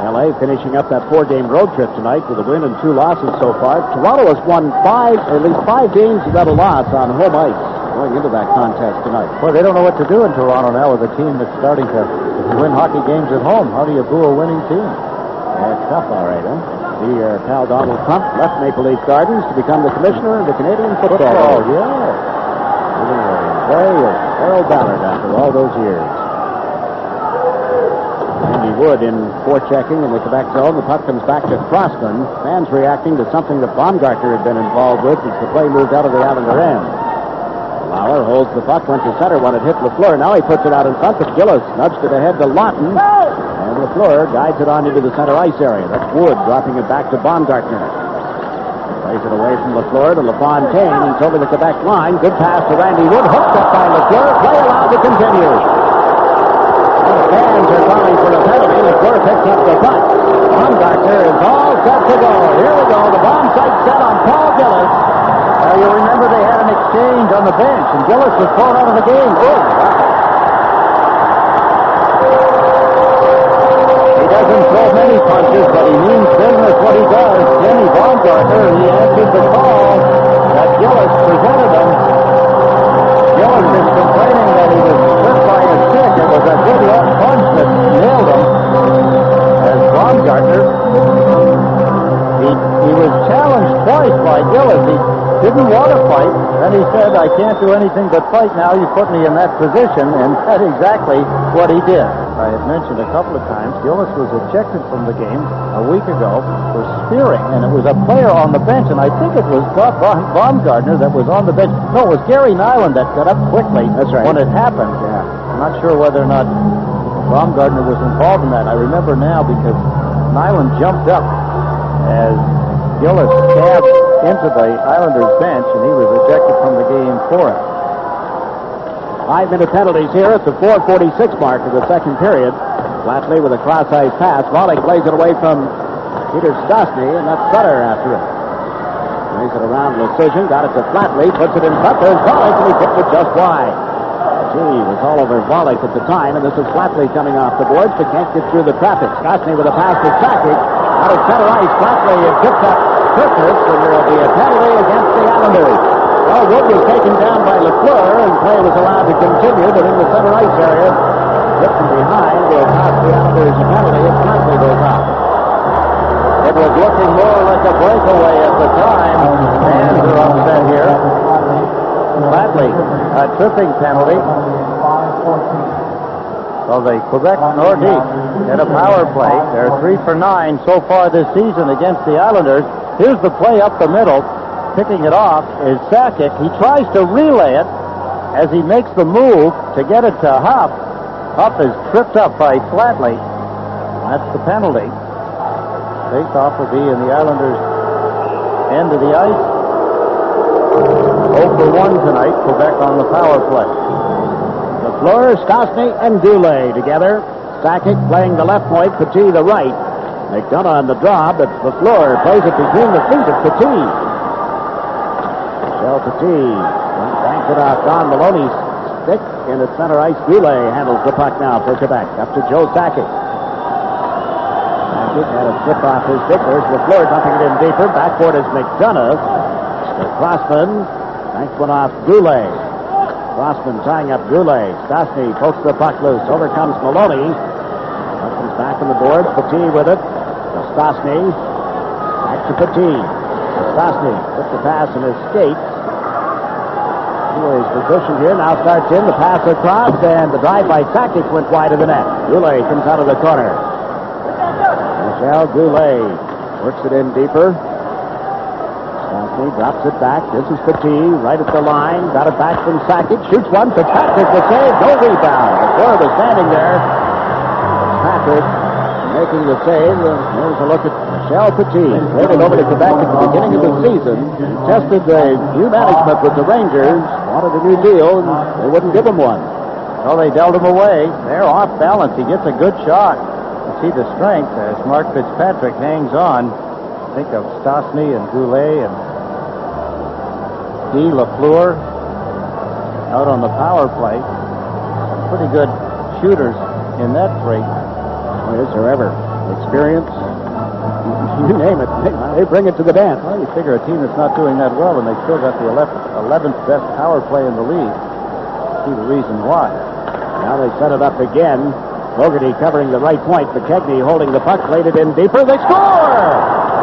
LA finishing up that 4-game road trip tonight with a win and 2 losses so far. Toronto has won 5, or at least 5 games without a loss on home ice going into that contest tonight. Well, they don't know what to do in Toronto now with a team that's starting to win hockey games at home. How do you boo a winning team? Yeah, it's tough, all right, huh? See, pal Donald Trump left Maple Leaf Gardens to become the commissioner of the Canadian Football League. Yeah. Very Harold Ballard after all those years. Andy Wood in forechecking in the Quebec zone. The puck comes back to Crossman. Fans reacting to something that Baumgartner had been involved with as the play moved out of the Islander end. Lauer holds the puck, went to center, one it hit LaFleur. Now he puts it out in front, but Gillis nudged it ahead to Lawton. And LaFleur guides it on into the center ice area. That's Wood dropping it back to Baumgartner. Plays it away from LaFleur to Lafontaine. He's over the Quebec line. Good pass to Randy Wood. Hooked up by LaFleur. Play allowed to continue. The fans are calling for a penalty. LaFleur picks up the puck. Baumgartner is all set to go. Here we go. The bomb site set on Paul Gillis. You remember they had an exchange on the bench, and Gillis was thrown out of the game. Oh, wow. He doesn't throw many punches, but he means business what he does. Kenny Baumgartner, he answered the call that Gillis presented him. Gillis is complaining that he was hit by a stick. It was a good left punch that nailed him. As Baumgartner, he was challenged twice by Gillis. He didn't want to fight, and he said, I can't do anything but fight now. You put me in that position, and that's exactly what he did. I had mentioned a couple of times, Gillis was ejected from the game a week ago for spearing, and it was a player on the bench, and I think it was Baumgartner that was on the bench. No, it was Gary Nyland that got up quickly. That's right. When it happened. Yeah. I'm not sure whether or not Baumgartner was involved in that. I remember now because Nyland jumped up as Gillis stabbed into the Islanders bench, and he was ejected from the game for it. 5-minute penalties here at the 4:46 mark of the second period. Flatley with a cross-ice pass. Pollock plays it away from Peter Statsny, and that's Sutter after it. Plays it around Decision, got it to Flatley, puts it in front. There's Pollock, and he puts it just wide. Gee, was all over Pollock at the time, and this is Flatley coming off the boards, but can't get through the traffic. Statsny with a pass to Sakic. Out of center ice, Flatley has picked up Kirkus, and there will be a penalty against the Islanders. Well, Wood was taken down by LaFleur, and play was allowed to continue, but in the center ice area, hit from behind, will cost the Islanders a penalty as Flatley goes out. It was looking more like a breakaway at the time. Fans are upset here. Flatley, a tripping penalty. So the Quebec Nordiques get a power play. They're 3 for 9 so far this season against the Islanders. Here's the play up the middle. Picking it off is Sakic. He tries to relay it as he makes the move to get it to Huff. Huff is tripped up by Flatley. That's the penalty. Face-off will be in the Islanders' end of the ice. 0 for 1 tonight. Quebec on the power play. LaFleur, Statsny, and Goulet together. Sakic playing the left point, Petit the right. McDonough on the draw, but LaFleur plays it between the feet of Petit. Michel Petit banks it off Don Maloney's stick in the center ice. Goulet handles the puck now for Quebec. Up to Joe Sakic. Sakic had a slip off his stick. There's LaFleur dumping it in deeper. Backboard is McDonough. The Crossman banks one off Goulet. Crossman tying up Goulet. Statsny pokes the puck loose. Over comes Maloney. Puck comes back on the boards. Petit with it. Statsny. Back to Petit. Statsny puts the pass in his skates. Goulet's position here. Now starts in. The pass across. And the drive by Sakic went wide of the net. Goulet comes out of the corner. Michel Goulet works it in deeper. Statsny drops it back. This is Petit right at the line. Got it back from Sakic. Shoots one. Fitzpatrick will save. No rebound. LaFleur was standing there. Fitzpatrick making the save. Here's a look at Michel Petit. Traded over to Quebec at the beginning of the season. He tested the new management with the Rangers. Wanted a new deal, and they wouldn't give him one. Well, they dealt him away. They're off balance. He gets a good shot. You see the strength as Mark Fitzpatrick hangs on. Think of Statsny and Goulet and Guy LaFleur out on the power play. Pretty good shooters in that three. Is there ever experience? You name it. They bring it to the dance. Well, you figure a team that's not doing that well, and they still got the 11th best power play in the league. See the reason why. Now they set it up again. Fogarty covering the right point. McKegney holding the puck, played it in deeper. They score!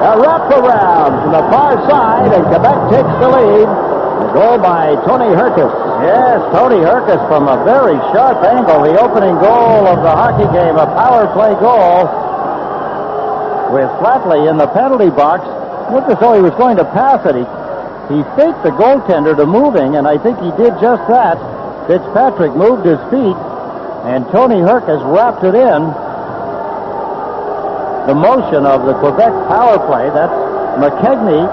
A wraparound from the far side, and Quebec takes the lead. A goal by Tony Herkus. Yes, Tony Herkus from a very sharp angle. The opening goal of the hockey game, a power play goal with Flatley in the penalty box. Looked as though he was going to pass it. He faked the goaltender to moving, and I think he did just that. Fitzpatrick moved his feet, and Tony Herkus wrapped it in. The motion of the Quebec power play, that's McKegney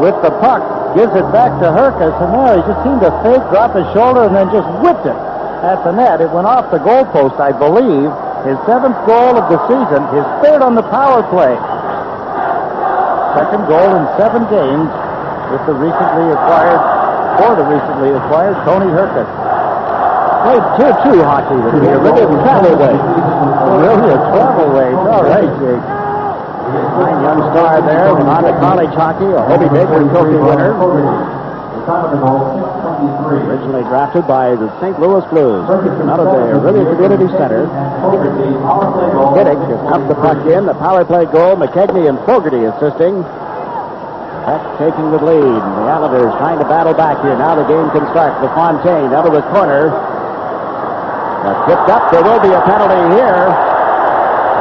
with the puck, gives it back to Herkus, and there he just seemed to fake, drop his shoulder, and then just whipped it at the net. It went off the goalpost, I believe. His 7th goal of the season, his 3rd on the power play. 2nd goal in 7 games for the recently acquired Tony Herkus. Played Tier 2 hockey with here, but it's travel way. Really a travel way. All right, Jake. Fine young star there, went on to college hockey, a Hobie Baker Trophy winner. Originally drafted by the St. Louis Blues out of the Rivier Community Center. Kiddick has pumped the puck in. The power play goal, McKegney and Fogarty assisting. Peck taking the lead. The Islanders trying to battle back here. Now the game can start. Lafontaine out of the corner. Tipped up. There will be a penalty here.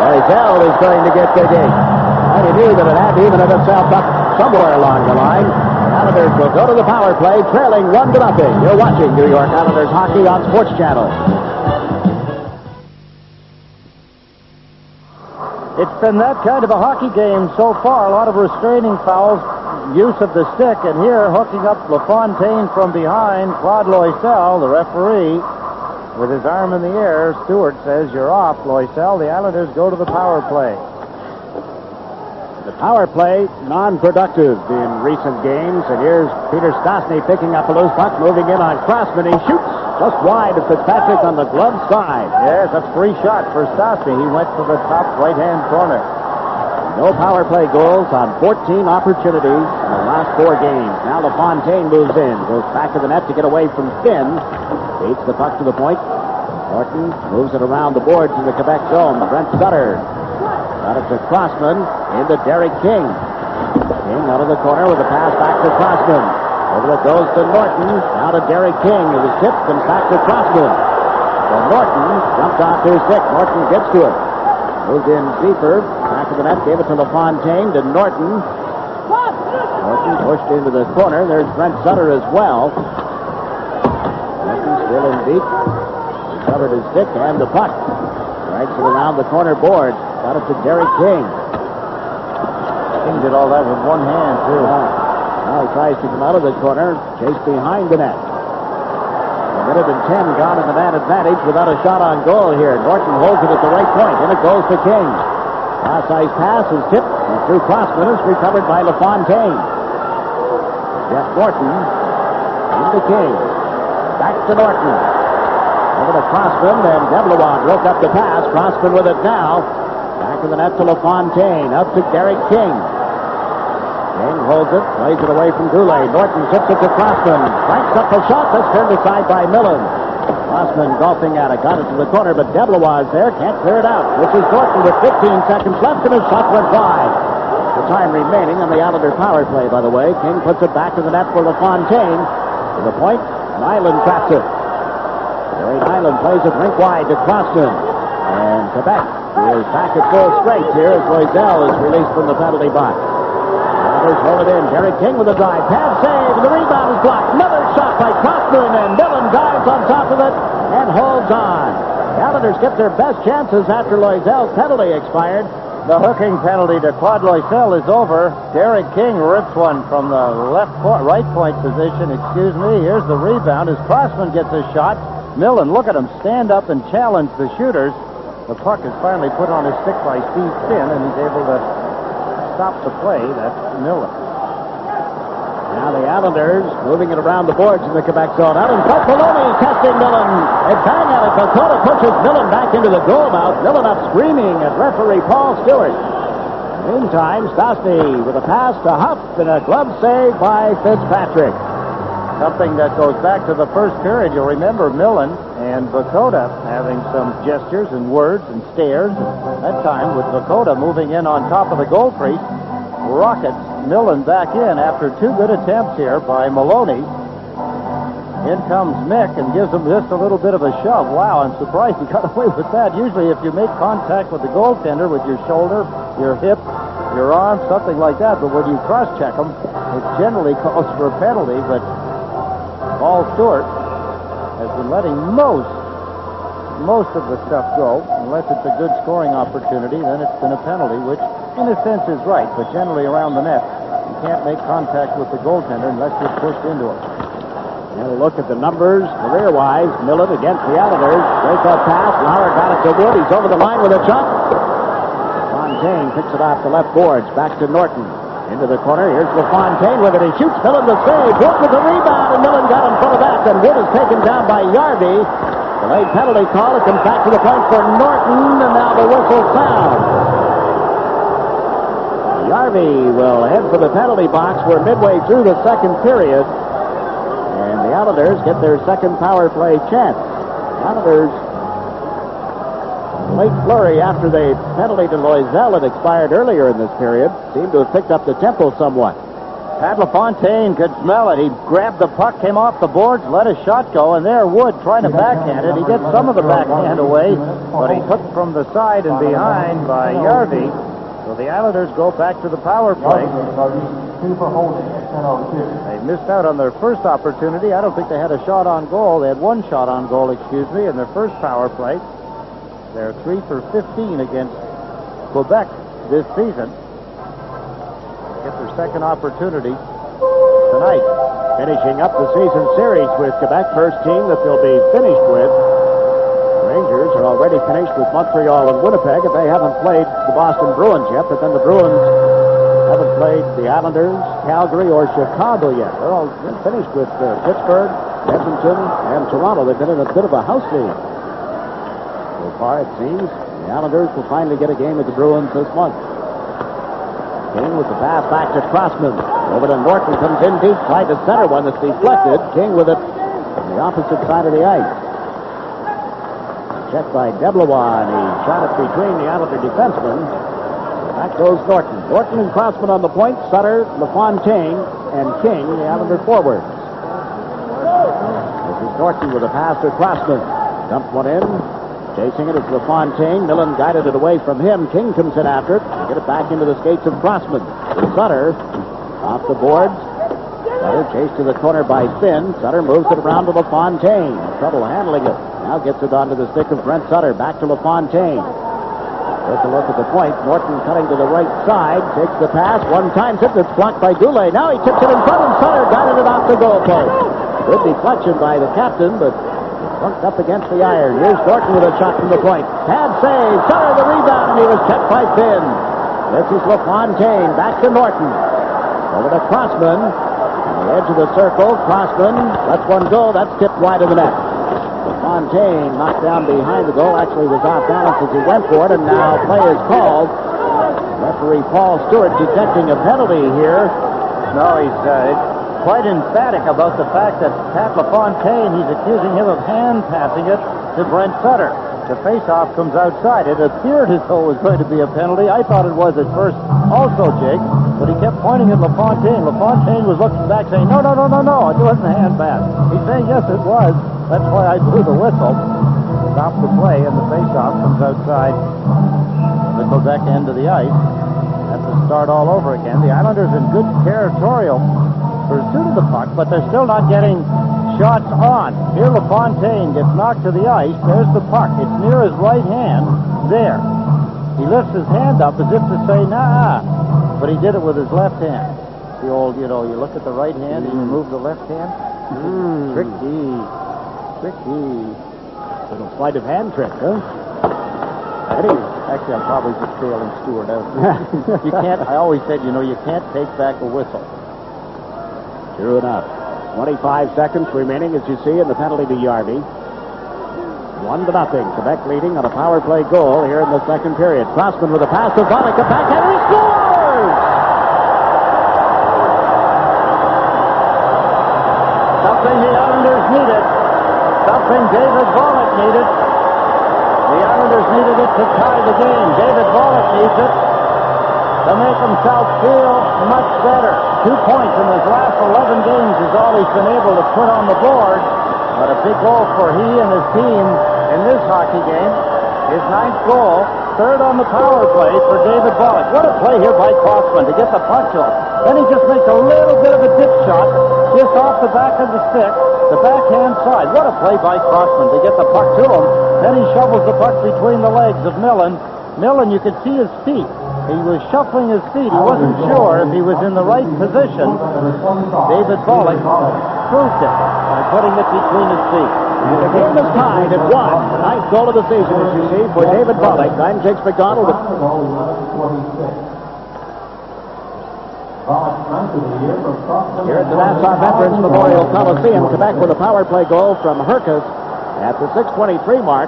Loisel is going to get the gate. And he knew that it had to even it itself up somewhere along the line. The Islanders will go to the power play, trailing 1-0. You're watching New York Islanders hockey on SportsChannel. It's been that kind of a hockey game so far. A lot of restraining fouls. use of the stick, and here, hooking up Lafontaine from behind, Claude Loisel, the referee, with his arm in the air. Stewart says, "You're off, Loisel." The Islanders go to the power play. The power play, non-productive in recent games, and here's Peter Statsny picking up a loose puck, moving in on Crossman. He shoots just wide of Fitzpatrick on the glove side. Yes, that's a free shot for Statsny. He went to the top right-hand corner. No power play goals on 14 opportunities in the last 4 games. Now LaFontaine moves in, goes back to the net to get away from Finn. Beats the puck to the point. Norton moves it around the boards in the Quebec zone. Brent Sutter got it to Crossman, into Derek King. King out of the corner with a pass back to Crossman. Over it goes to Norton, now to Derek King. It was tipped and back to Crossman. So Norton jumped off his stick. Norton gets to it. Moved in deeper, back to the net, gave it to LaFontaine, to Norton. Norton pushed into the corner. There's Brent Sutter as well. Norton still in deep. Recovered his stick and the puck. Drags it around the corner boards. Got it to Derek King. King did all that with one hand, too. Now he tries to come out of the corner, chase behind the net. A minute and 10 gone in the man advantage without a shot on goal here. Norton holds it at the right point, and it goes to King. Cross-ice pass is tipped, and through Crossman is recovered by LaFontaine. Jeff Norton into King. Back to Norton. Over to Crossman, and Deblois broke up the pass. Crossman with it now. Back to the net to LaFontaine. Up to Derek King. King holds it, plays it away from Goulet. Norton tips it to Crossman. Cranks up a shot that's turned aside by Millen. Crossman golfing at it, got it to the corner, but Deblois is there, can't clear it out. This is Norton with 15 seconds left, and his shot went wide. The time remaining on the Islander power play, by the way. King puts it back to the net for LaFontaine. To the point, Nyland traps it. Gary Nyland plays it rink wide to Crossman. And Quebec is back at full strength here as Loisel is released from the penalty box. Islanders roll it in. Derek King with a drive. Pad save. The rebound is blocked. Another shot by Crossman, and Millen dives on top of it and holds on. The Islanders get their best chances after Loisel's penalty expired. The hooking penalty to Claude Loisel is over. Derek King rips one from the right point position. Excuse me. Here's the rebound as Crossman gets a shot. Millen, look at him stand up and challenge the shooters. The puck is finally put on his stick by Steve Finn, and he's able to stop the play. That's Millen. Now the Islanders moving it around the boards in the Quebec zone. Out in front, Maloney testing Millen. A bang at it. Dakota pushes Millen back into the goal mouth. Millen up screaming at referee Paul Stewart. Meantime, Statsny with a pass to Huff and a glove save by Fitzpatrick. Something that goes back to the first period. You'll remember Millen and Dakota having some gestures and words and stares. That time with Dakota moving in on top of the goal crease. Rockets Millen back in after 2 good attempts here by Maloney. In comes Mick and gives him just a little bit of a shove. Wow, I'm surprised he got away with that. Usually if you make contact with the goaltender with your shoulder, your hip, your arm, something like that, but when you cross-check them, it generally calls for a penalty, but Paul Stewart has been letting most of the stuff go. Unless it's a good scoring opportunity, then it's been a penalty, which in a sense is right, but generally around the net, you can't make contact with the goaltender unless you're pushed into it. And a look at the numbers, career-wise. Millen against the Islanders. Break-up pass. Lauer got it to Wood. He's over the line with a shot. LaFontaine picks it off the left boards. Back to Norton. Into the corner. Here's LaFontaine with it. He shoots. Millen the save. Wood with the rebound, and Millen got in front of that. And Wood is taken down by Yarby. Delayed penalty call. It comes back to the point for Norton, and now the whistle sounds. Yarby will head for the penalty box. We're midway through the second period. And the Islanders get their second power play chance. The Islanders, late flurry after the penalty to Loisel had expired earlier in this period, seemed to have picked up the tempo somewhat. Pat LaFontaine could smell it. He grabbed the puck, came off the boards, let a shot go, and there Wood trying to backhand it. He gets some of the backhand away, but he's hooked from the side and behind by Yarby. So the Islanders go back to the power play. They missed out on their first opportunity. I don't think they had a shot on goal. They had one shot on goal, in their first power play. They're 3 for 15 against Quebec this season. Get their second opportunity tonight. Finishing up the season series with Quebec, first team that they'll be finished with. Rangers are already finished with Montreal and Winnipeg, and they haven't played the Boston Bruins yet, but then the Bruins haven't played the Islanders, Calgary, or Chicago yet. They're all finished with Pittsburgh, Edmonton, and Toronto. They've been in a bit of a house league. So far, it seems the Islanders will finally get a game with the Bruins this month. King with the pass back to Crossman. Over to Norton, comes in deep, tried to center one that's deflected. King with it on the opposite side of the ice. Checked by Deblois, and he shot it between the Islander defensemen. Back goes Norton. Norton and Crossman on the point. Sutter, Lafontaine, and King, the Islander forwards. This is Norton with a pass to Crossman. Dumped one in. Chasing it is LaFontaine. Millen guided it away from him. King comes in after it. They get it back into the skates of Crossman. To Sutter. Off the boards. Sutter chased to the corner by Finn. Sutter moves it around to LaFontaine. Trouble handling it. Now gets it onto the stick of Brent Sutter. Back to LaFontaine. Take a look at the point. Norton cutting to the right side. Takes the pass. One time tip. It's blocked by Goulet. Now he tips it in front and Sutter guided it off the goalpost. Good deflection by the captain, but bumped up against the iron. Here's Norton with a shot from the point. Pad save. Sutter the rebound, and he was kept by Finn. This is LaFontaine. Back to Norton. Over to Crossman. On the edge of the circle. Crossman lets one go. That's tipped wide of the net. LaFontaine knocked down behind the goal. Actually was off balance as he went for it, and now play is called. Referee Paul Stewart detecting a penalty here. No, he's quite emphatic about the fact that Pat LaFontaine, he's accusing him of hand passing it to Brent Sutter. The face-off comes outside. It appeared as though it was going to be a penalty. I thought it was at first also, Jiggs, but he kept pointing at LaFontaine. LaFontaine was looking back saying, no, it wasn't a hand pass. He's saying, yes, it was. That's why I blew the whistle. Stop the play, and the face-off comes outside the Quebec end of the ice. Have to start all over again. The Islanders in good territorial pursuit of the puck, but they're still not getting shots on. Here LaFontaine gets knocked to the ice. There's the puck. It's near his right hand. There. He lifts his hand up as if to say, nah, but he did it with his left hand. The old, you look at the right hand and you move the left hand. Tricky. Little sleight of hand trick, huh? Eddie, actually, I'm probably just bailing Stewart out. You can't, I always said, you can't take back a whistle. True enough. 25 seconds remaining, as you see, in the penalty to Yarby. 1-0. Quebec leading on a power play goal here in the second period. Crossman with a pass to Pollock. A backhand. He scores! Something the Islanders needed. Something David Pollock needed. The Islanders needed it to tie the game. David Pollock needs it to make himself feel much better. 2 points in his last 11 games is all he's been able to put on the board. But a big goal for he and his team in this hockey game. His 9th goal, 3rd on the power play for David Pollock. What a play here by Crossman to get the puck to him. Then he just makes a little bit of a dip shot just off the back of the stick, the backhand side. What a play by Crossman to get the puck to him. Then he shovels the puck between the legs of Millen. Millen, you could see his feet. He was shuffling his feet. He wasn't sure if he was in the right position. David Pollock proved it by putting it between his feet. And the game is tied at 1. The 9th goal of the season, as you see, for David Pollock. I'm Jiggs McDonald. Here at the Nassau Veterans Memorial Coliseum, Quebec with a power play goal from Herkus at the 6:23 mark.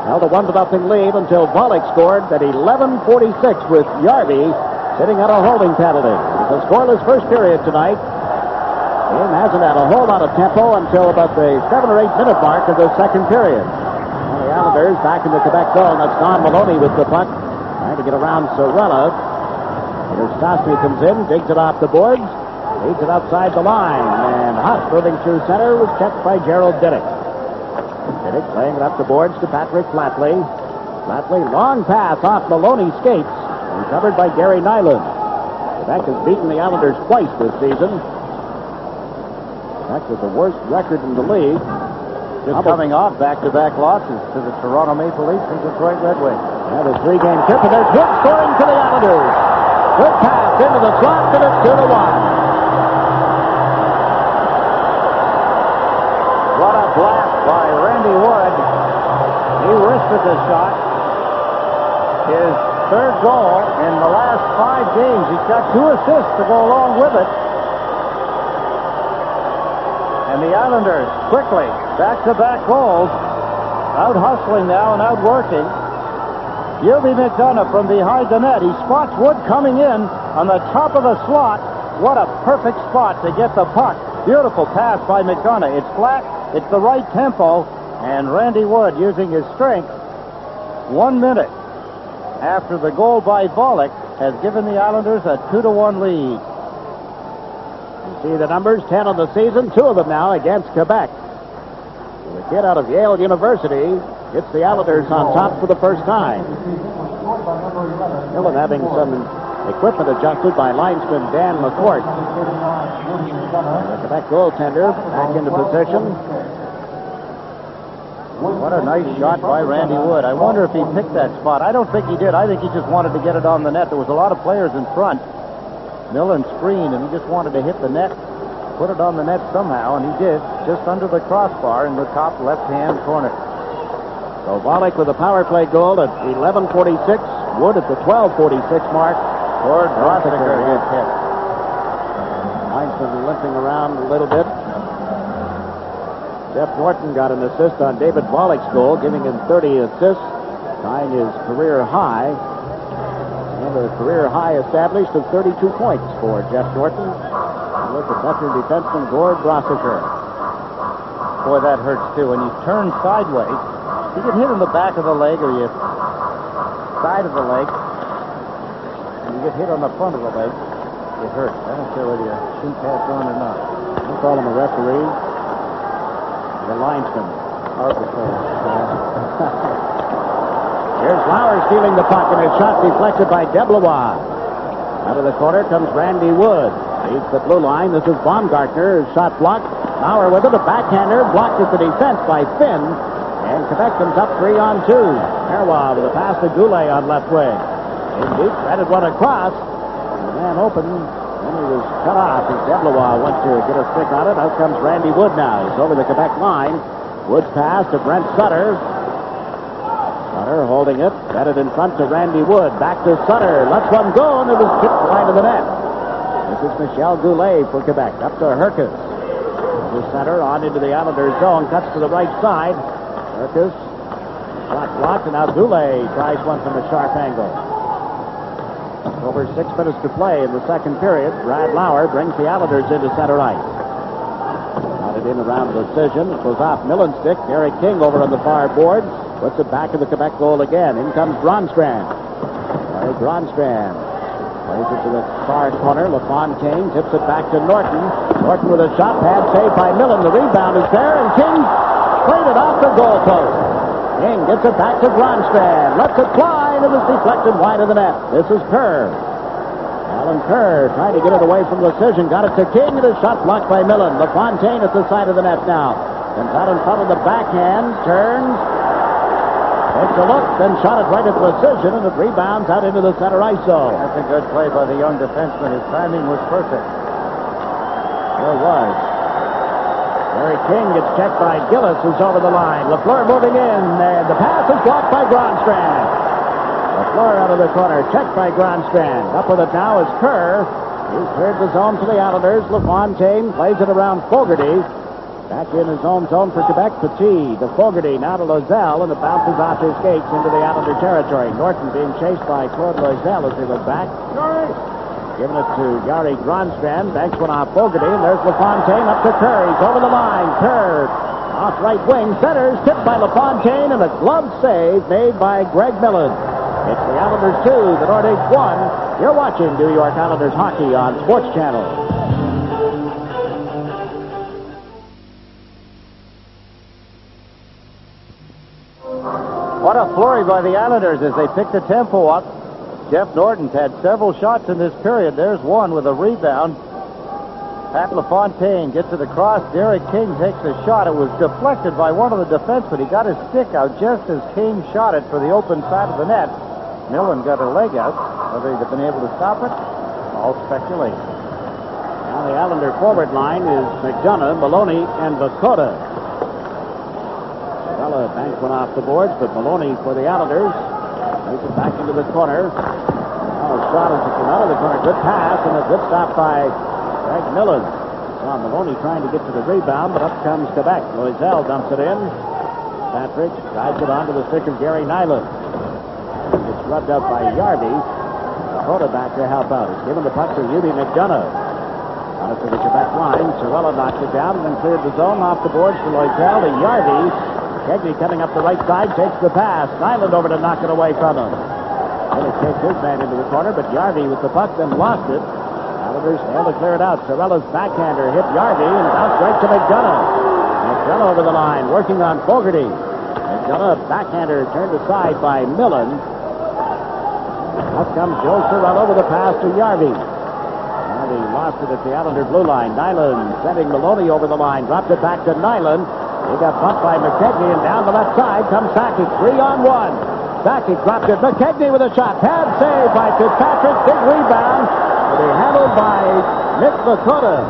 Held a 1-0 lead until Pollock scored at 11:46 with Yarby sitting on a holding penalty. It's a scoreless first period tonight. Game hasn't had a whole lot of tempo until about the 7 or 8 minute mark of the second period. Well, the Islanders back in the Quebec zone. That's Don Maloney with the puck, trying to get around Sorella. Here's Statsny comes in, digs it off the boards, leads it outside the line, and Huss moving through center was checked by Gerald Diddick. Diddick playing it up the boards to Patrick Flatley. Flatley, long pass off Maloney's skates, recovered by Gary Nyland. Quebec has beaten the Islanders twice this season. Quebec with the worst record in the league. Just coming off back-to-back losses to the Toronto Maple Leafs and Detroit Red Wings. Yeah, the 3-game trip, and there's Wood scoring for the Islanders. Good pass into the slot, and it's 2-1. What a blast by Randy Wood. He wristed the shot. His third goal in the last 5 games. He's got 2 assists to go along with it. And the Islanders quickly, back-to-back goals, out-hustling now and out-working. Jiggs McDonald from behind the net. He spots Wood coming in on the top of the slot. What a perfect spot to get the puck. Beautiful pass by McDonald. It's flat, it's the right tempo, and Randy Wood using his strength. 1 minute after the goal by Pollock has given the Islanders a 2-1 lead. See the numbers, 10 on the season, 2 of them now against Quebec. The kid out of Yale University gets the Islanders on top for the first time. Millen having some equipment adjusted by linesman Dan McCourt. The Quebec goaltender back into position. What a nice shot by Randy Wood. I wonder if he picked that spot. I don't think he did. I think he just wanted to get it on the net. There was a lot of players in front. Millen screened, and he just wanted to hit the net, put it on the net somehow, and he did, just under the crossbar in the top left-hand corner. So Pollock with a power play goal at 11:46. Wood at the 12:46 mark. Or Drostiker gets hit. Linesman limping around a little bit. Jeff Norton got an assist on David Pollock's goal, giving him 30 assists, tying his career high. And a career high established of 32 points for Jeff Norton. Look at veteran defenseman Gord Drostiker. Boy, that hurts too. When you turn sideways, you get hit in the back of the leg or you side of the leg, and you get hit on the front of the leg, it hurts. I don't care whether your shin pads on or not. We'll call him a referee. The linesman. Here's Lauer stealing the puck, and his shot deflected by Deblois. Out of the corner comes Randy Wood. Leads the blue line. This is Baumgartner. His shot blocked. Lauer with it. A backhander blocked at the defense by Finn. And Quebec comes up 3-on-2. Herwa with a pass to Goulet on left wing. In deep, threaded one across. And the man open. Then he was cut off as Deblois went to get a stick on it. Out comes Randy Wood now. He's over the Quebec line. Wood's pass to Brent Sutter. Sutter holding it. Got it in front to Randy Wood. Back to Sutter. Lets one go, and it was kicked wide of the net. This is Michel Goulet for Quebec. Up to Herkus. The center on into the Islanders zone. Cuts to the right side. Herkus. Shot blocked, and now Goulet tries one from a sharp angle. Over 6 minutes to play in the second period. Brad Lauer brings the Islanders into center ice. Got it in around the decision. It goes off Millen's stick. Eric King over on the far boards. Puts it back in the Quebec goal again. In comes Gronstrand. Gronstrand plays it to the far corner. Lafontaine tips it back to Norton. Norton with a shot pad saved by Millen. The rebound is there, and King played it off the goalpost. King gets it back to Gronstrand. Lets it fly, and it was deflected wide of the net. This is Kerr. Alan Kerr trying to get it away from Decision. Got it to King, and a shot blocked by Millen. Lafontaine at the side of the net now. Comes out in front of the backhand. Turns. Takes a look, then shot it right at Decision, and it rebounds out into the center ice zone. That's a good play by the young defenseman. His timing was perfect. There was. Harry King gets checked by Gillis, who's over the line. LaFleur moving in, and the pass is blocked by Gronstrand. LaFleur out of the corner, checked by Gronstrand. Up with it now is Kerr. He's cleared the zone for the Islanders. Lafontaine plays it around Fogarty. Back in his own zone for Quebec. Petit to Fogarty, now to Lozelle, and it bounces off his skates into the Islander territory. Norton being chased by Claude Lozelle as he went back. Giving it to Gary Gronstrand. Banks one off Fogarty, and there's Lafontaine up to Kerr. He's over the line. Kerr off right wing. Centers, tipped by Lafontaine, and a glove save made by Greg Millen. It's the Islanders 2, the Nordiques 1. You're watching New York Islanders hockey on Sports Channel. What a flurry by the Islanders as they pick the tempo up. Jeff Norton's had several shots in this period. There's one with a rebound. Pat LaFontaine gets it across. Derek King takes a shot. It was deflected by one of the defensemen. He got his stick out just as King shot it for the open side of the net. Millen got a leg out. Whether he'd have been able to stop it, All speculation. Now the Islander forward line is McDonough, Maloney, and Vakota. Bella banks one off the boards, but Maloney for the Islanders. Takes it back into the corner. Now a shot as it came out of the corner. Good pass and a good stop by Greg Millen. Saw Maloney trying to get to the rebound, but up comes Quebec. Loisel dumps it in. Patrick drives it onto the stick of Gary Nyland. It's rubbed up by Yarby. Dakota back to help out. He's given the puck to Yudi McDonough. On it to the Quebec line. Cirella knocked it down and then cleared the zone off the boards to Loisel to Yarby. Kegley coming up the right side, takes the pass. Nyland over to knock it away from him. Then he takes his man into the corner, but Yarby with the puck then lost it. Islanders failed to clear it out. Cirella's backhander hit Yarby and bounced right to McDonough. McDonough over the line, working on Fogarty. McDonough, backhander turned aside by Millen. Up comes Joe Cirella with a pass to Yarby. Yarby lost it at the Islander blue line. Nyland sending Maloney over the line, dropped it back to Nyland. He got bumped by McKechnie, and down the left side comes Sakic. 3-on-1. Sakic dropped it. McKechnie with a shot. Pad save by Fitzpatrick. Big rebound. But he handled by Nick Vakota.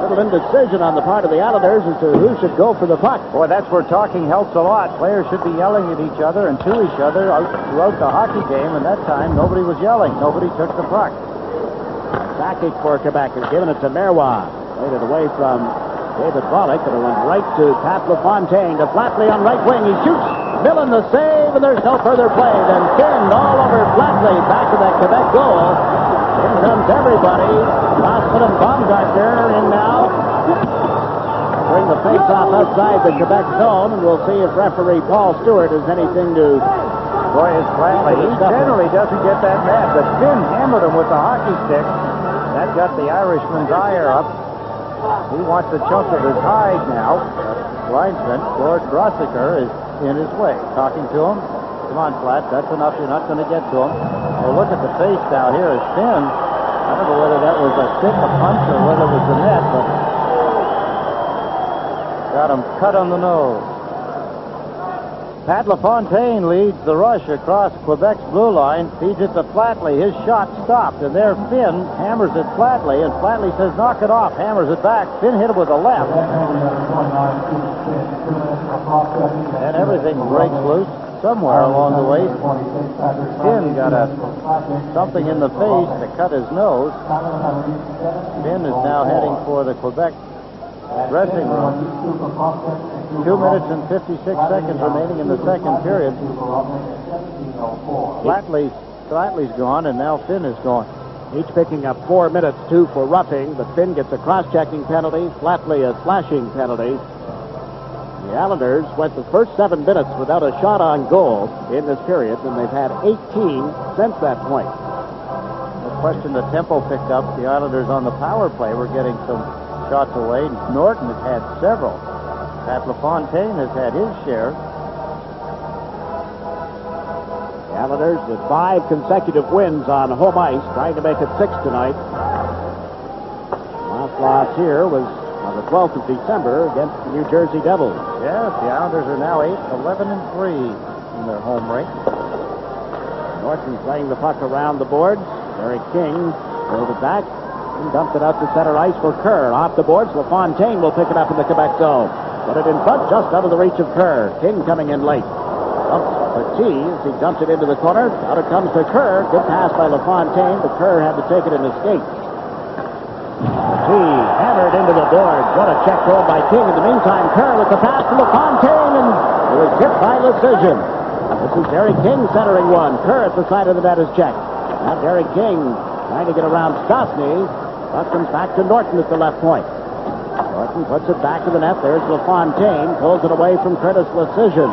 Little indecision on the part of the Islanders as to who should go for the puck. Boy, that's where talking helps a lot. Players should be yelling at each other and to each other throughout the hockey game, and that time nobody was yelling. Nobody took the puck. Sakic for Quebec has given it to Marois. Played it away from David Pollock, and it went right to Pat LaFontaine. To Flatley on right wing. He shoots. Millen the save, and there's no further play. Then Finn all over Flatley. Back to that Quebec goal. In comes everybody. Rossman and Baumgartner in now. Bring the face-off outside the Quebec zone, and we'll see if referee Paul Stewart has anything to... Boy, it's Flatley. He generally doesn't get that mad, but Finn hammered him with the hockey stick. That got the Irishman's ire up. He wants a chunk of his hide now. Linesman, George Rossiker, is in his way. Talking to him. Come on, Flat, that's enough. You're not going to get to him. Well, look at the face now here is Finn. I don't know whether that was a stick, a punch, or whether it was the net, but got him cut on the nose. Pat LaFontaine leads the rush across Quebec's blue line, feeds it to Flatley. His shot stopped, and there Finn hammers at Flatley, and Flatley says, knock it off, hammers it back. Finn hit it with the left. And everything breaks loose somewhere along the way. Finn got something in the face to cut his nose. Finn is now heading for the Quebec dressing room. 2 minutes and 56 seconds remaining in the second period. Flatley's gone, and now Finn is gone. Each picking up 4 minutes, 2 for roughing, but Finn gets a cross-checking penalty, Flatley a slashing penalty. The Islanders went the first 7 minutes without a shot on goal in this period, and they've had 18 since that point. No question the tempo picked up. The Islanders on the power play were getting some shots away. Norton has had several. Pat LaFontaine has had his share. The Islanders with 5 consecutive wins on home ice, trying to make it 6 tonight. Last loss here was on the 12th of December against the New Jersey Devils. Yes, the Islanders are now 8-11-3 in their home rate. Norton playing the puck around the boards. Eric King pulled it back and dumped it out to center ice for Kerr. Off the boards, LaFontaine will pick it up in the Quebec zone. Put it in front, just out of the reach of Kerr. King coming in late. Dumps for T as he dumps it into the corner. Out it comes to Kerr. Good pass by LaFontaine, but Kerr had to take it in his skate. T hammered into the board. What a check goal by King. In the meantime, Kerr with the pass to LaFontaine, and it was hit by Decision. This is Derek King centering one. Kerr at the side of the net is checked. Now Derek King trying to get around Statsny. Puck comes back to Norton at the left point. Norton puts it back to the net. There's LaFontaine. Pulls it away from Curtis Decision.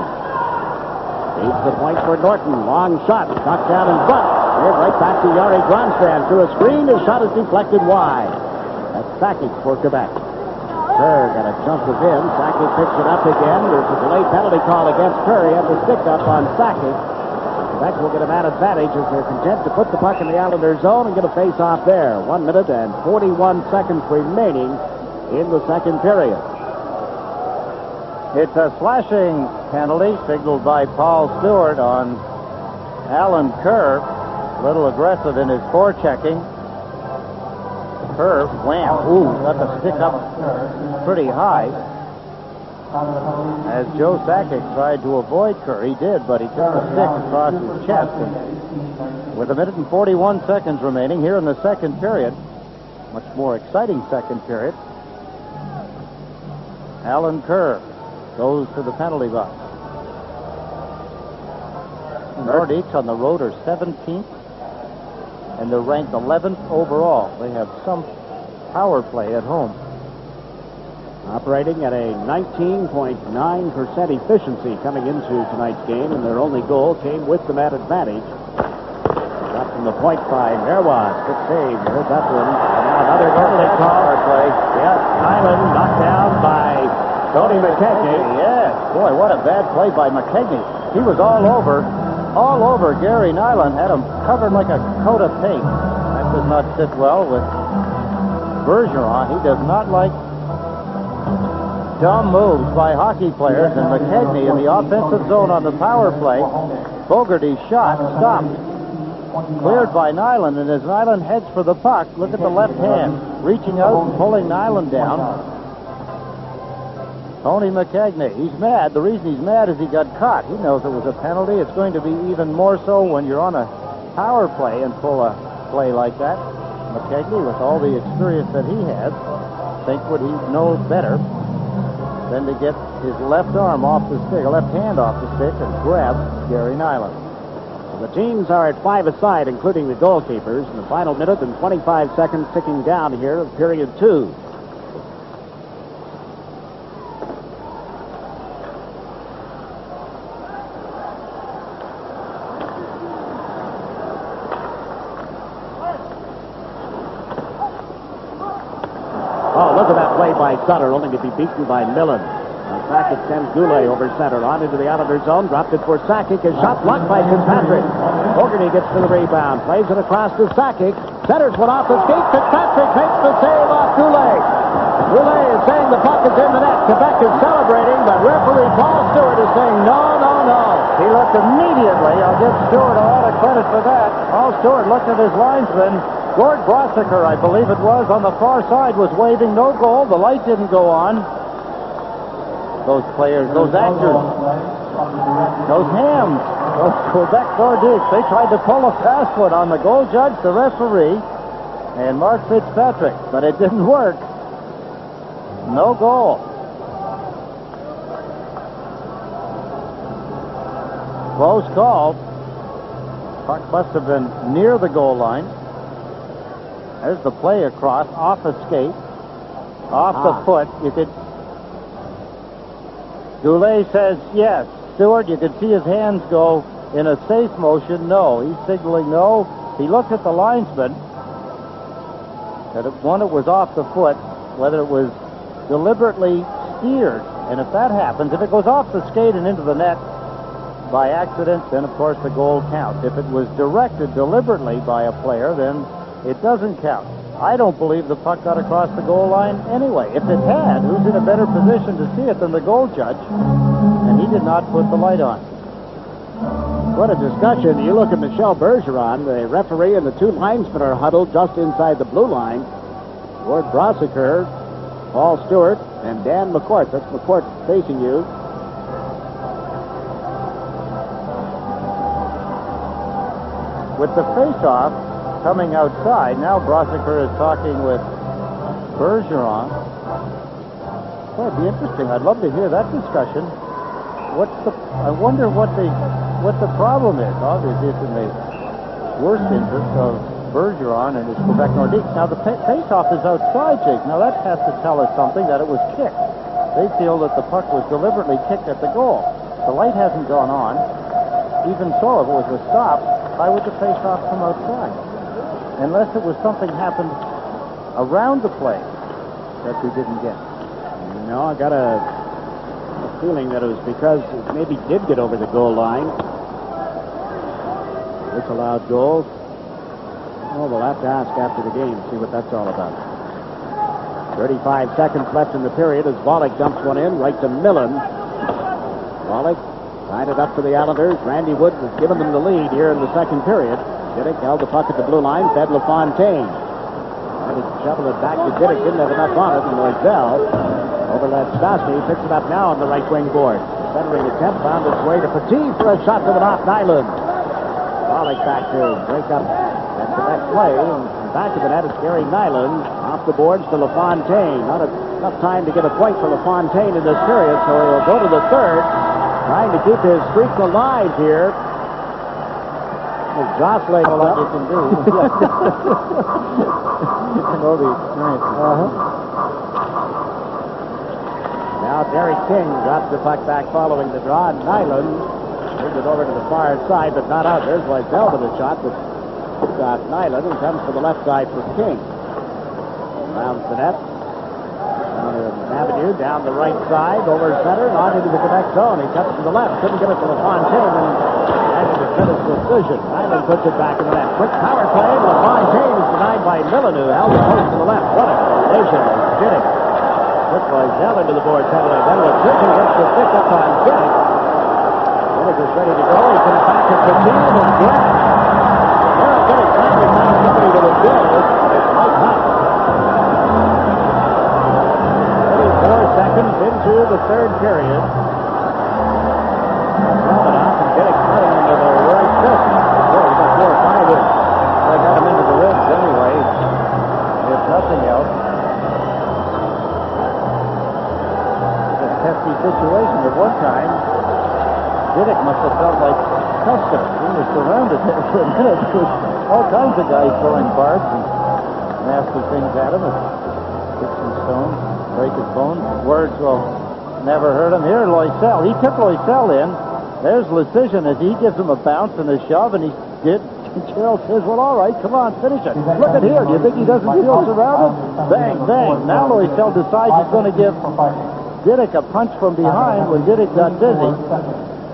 Feeds the point for Norton. Long shot. Knocked down in front. Cleared right back to Yari Gronstrand. Through a screen. His shot is deflected wide. That's Sakic for Quebec. Kerr got a chunk of in. Sakic picks it up again. There's a delayed penalty call against Kerr. He had the stick up on Sakic. Quebec will get a man advantage as they're content to put the puck in the Islander zone and get a face-off there. 1 minute and 41 seconds remaining in the second period. It's a slashing penalty signaled by Paul Stewart on Alan Kerr. A little aggressive in his forechecking. Kerr, wham. Ooh, got the stick up pretty high. As Joe Sakic tried to avoid Kerr, he did, but he took the stick across his chest. And with 1 minute and 41 seconds remaining here in the second period, much more exciting second period, Alan Kerr goes to the penalty box. The Nordiques on the road are 17th, and they're ranked 11th overall. They have some power play at home. Operating at a 19.9% efficiency coming into tonight's game, and their only goal came with the man advantage. Got from the point by Merwas. Good save. You heard that one. And now another early power play. Yes, Nyland knocked down by Tony McKechnie. Yes. Boy, what a bad play by McKechnie. He was all over Gary Nyland. Had him covered like a coat of paint. That does not sit well with Bergeron. He does not like dumb moves by hockey players, and McKechnie in the offensive zone on the power play. Fogarty's shot stopped. Cleared by Nyland, and as Nyland heads for the puck, look at the left hand, reaching out and pulling Nyland down. Tony McKechnie, he's mad. The reason he's mad is he got caught. He knows it was a penalty. It's going to be even more so when you're on a power play and pull a play like that. McKechnie, with all the experience that he has, think what he knows better than to get his left arm off the stick, or left hand off the stick, and grab Gary Nyland. The teams are at 5 aside, including the goalkeepers, in the final minute and 25 seconds ticking down here of period 2. Oh, look at that play by Sutter, only to be beaten by Millen. Sakic sends Goulet over center, on into the Islander zone, dropped it for Sakic, his shot blocked by Fitzpatrick. Fogarty gets to the rebound, plays it across to Sakic, centers one off the skate, Fitzpatrick makes the save off Goulet. Goulet is saying the puck is in the net. Quebec is celebrating, but referee Paul Stewart is saying no, no, no. He looked immediately. I'll give Stewart a lot of credit for that. Paul Stewart looked at his linesman. Gord Brossiker, I believe it was, on the far side, was waving no goal. The light didn't go on. Those players, those actors, those hams, those Quebec Nordiques, they tried to pull a fast one on the goal judge, the referee, and Mark Fitzpatrick, but it didn't work. No goal. Close call. Puck must have been near the goal line. There's the play across, off a skate, off the foot. You could. Goulet says yes. Stewart, you could see his hands go in a safe motion. No. He's signaling no. He looked at the linesman. That it was off the foot, whether it was deliberately steered. And if that happens, if it goes off the skate and into the net by accident, then of course the goal counts. If it was directed deliberately by a player, then it doesn't count. I don't believe the puck got across the goal line anyway. If it had, who's in a better position to see it than the goal judge? And he did not put the light on. What a discussion. You look at Michel Bergeron, the referee, and the two linesmen are huddled just inside the blue line. Gord Brossiker, Paul Stewart, and Dan McCourt. That's McCourt facing you. With the face-off coming outside, now Brossiker is talking with Bergeron. Well, it'd be interesting. I'd love to hear that discussion. I wonder what the problem is. Obviously, it's in the worst interest of Bergeron and his Quebec Nordiques. Now, the face-off is outside, Jake. Now, that has to tell us something, that it was kicked. They feel that the puck was deliberately kicked at the goal. The light hasn't gone on. Even so, if it was a stop, why would the face-off come outside? Unless it was something happened around the play that we didn't get. No, I got a feeling that it was because it maybe did get over the goal line. Disallowed goal. Oh, we'll have to ask after the game, see what that's all about. 35 seconds left in the period as Pollock dumps one in right to Millen. Pollock tied it up for the Islanders. Randy Wood has given them the lead here in the second period. Diddick held the puck at the blue line, fed Lafontaine. And he shoveled it back to Diddick. Didn't have enough on it. And Loisel overled Statsny. Picks it up now on the right wing board. Centering attempt found its way to Petit for a shot to the off Nyland. Pollock back to break up that connect play. And back to the net is Gary Nyland. Off the boards to Lafontaine. Not enough time to get a point for Lafontaine in this period, so he'll go to the third, trying to keep his streak alive here. He's jostling all that you can do. You can know the experience. Now Derek King drops the puck back following the draw. Nyland moves it over to the far side, but not out. There's Loisel with a shot, but got Nyland and comes to the left side for King. Rounds the net. Down an avenue, down the right side, over center, and on into the connect zone. He cuts to the left, couldn't get it to Lafontaine, and that's the finish decision. Nyland puts it back in the net. Quick power play. Lafontaine is denied by Millen, who held the post to the left. What a collision. Diddick. Took Loisel into the boards heavily. Then Lafontaine gets the stick up on Diddick. Diddick is ready to go. He comes back to Petit and Grant. Well, Diddick finally found somebody that would go. It's Mike Hunt. 34 seconds into the third period. Throwing off and Diddick cutting into the right fist. Well, he got 4 or 5 in. They got him into the ribs anyway. If nothing else. Hefty situation. At one time, Diddick must have felt like Custer. He was surrounded there for a minute with all kinds of guys throwing barbs and nasty things at him. Hit some stones, break his bones. Words will never hurt him. Here, Loisel. He took Loisel in. There's Lecision as he gives him a bounce and a shove, and he did. Gerald says, well, all right, come on, finish it. Look at here. Do you think he doesn't feel surrounded? Bang, bang. Now Loisel decides he's going to give Diddick a punch from behind. When Diddick got dizzy,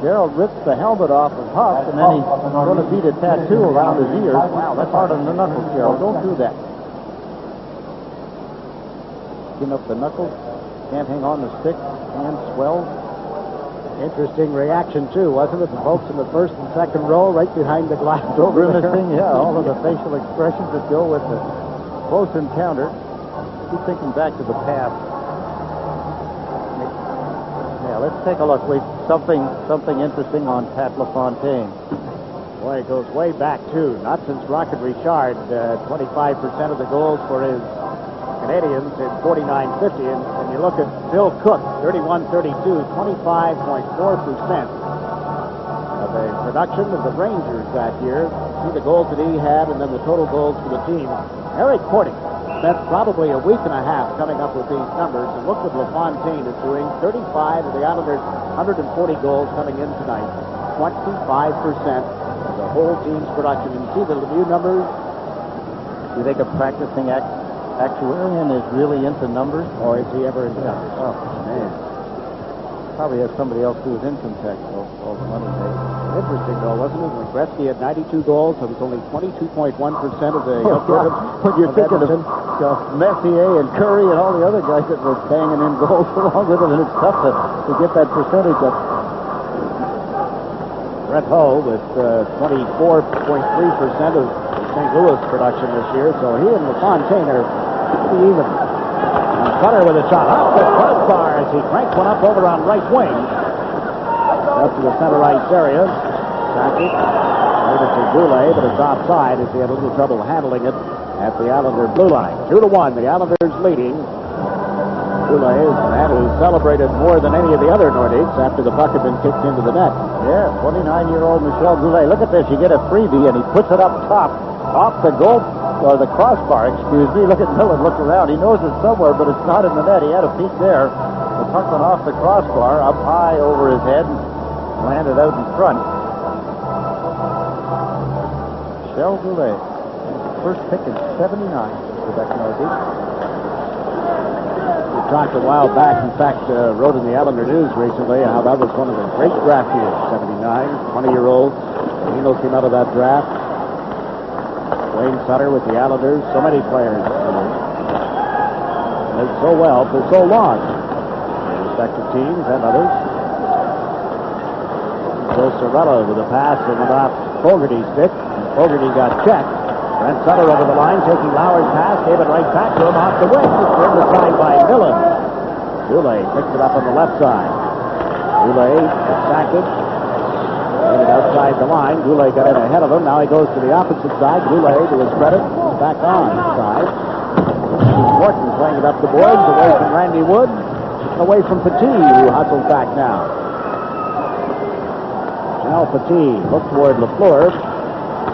Gerald rips the helmet off of Huff, and then he's going to beat a tattoo around his ears. Wow, that's hard on the knuckles, Gerald. Don't do that. Skin up the knuckles. Can't hang on the stick. Hand swells. Interesting reaction, too, wasn't it? The folks in the first and second row right behind the glass over there. Yeah, all of the facial expressions that go with the close encounter. Keep thinking back to the past. Yeah, let's take a look. We've something interesting on Pat LaFontaine. Boy, it goes way back, too. Not since Rocket Richard. 25% of the goals for his Canadians in 49-50. And you look at Bill Cook, 31-32, 25.4% of the production of the Rangers that year. See the goals that he had and then the total goals for the team. Eric Korting spent probably a week and a half coming up with these numbers, and look what LaFontaine is doing. 35 of the Islanders' 140 goals coming in tonight. 25% of the whole team's production. And see the Lemieux numbers? You think a practicing actuarian is really into numbers? Or is he ever into numbers? Oh, man. Probably has somebody else do his income tax, all the money made. Interesting, though, wasn't it? When Gretzky had 92 goals, it was only 22.1% of the... When you're thinking of Messier and Curry and all the other guys that were banging in goals along with him, and it's tough to get that percentage up. Brett Hull with 24.3% of St. Louis production this year, so he and LaFontaine are pretty even. And Cutter with a shot off the crossbar as he cranks one up over on right wing. Up to the center ice area. Sakic made it to Goulet, but it's offside as he had a little trouble handling it at the Islander blue line. 2-1, the Islanders leading. Goulet is the man who celebrated more than any of the other Nordiques after the puck had been kicked into the net. Yeah, 29-year-old Michel Goulet. Look at this. You get a freebie, and he puts it up top, off the goal, or the crossbar, excuse me. Look at Millen. Look around. He knows it's somewhere, but it's not in the net. He had a peek there. The puck went off the crossbar, up high over his head, and landed out in front. Michel Goulet. First pick in 79 for Quebec Nordiques. We talked a while back, in fact, wrote in the Islander News recently how that was one of the great draft years, 79. 20-year-old. Eno came out of that draft. Wayne Sutter with the Islanders. So many players played so well for so long. Respective teams and others. Bill Sorella with a pass and went off Fogarty's stick. Fogarty got checked. Brent Sutter over the line, taking Lauer's pass, gave it right back to him off the wing. It's turned aside by Millen. Goulet picks it up on the left side. Goulet to Sakic. Made it outside the line. Goulet got in ahead of him. Now he goes to the opposite side. Goulet, to his credit, back on side. Morton playing it up the boards, away from Randy Wood, and away from Petit, who hustles back now. Now Petit looks toward LaFleur.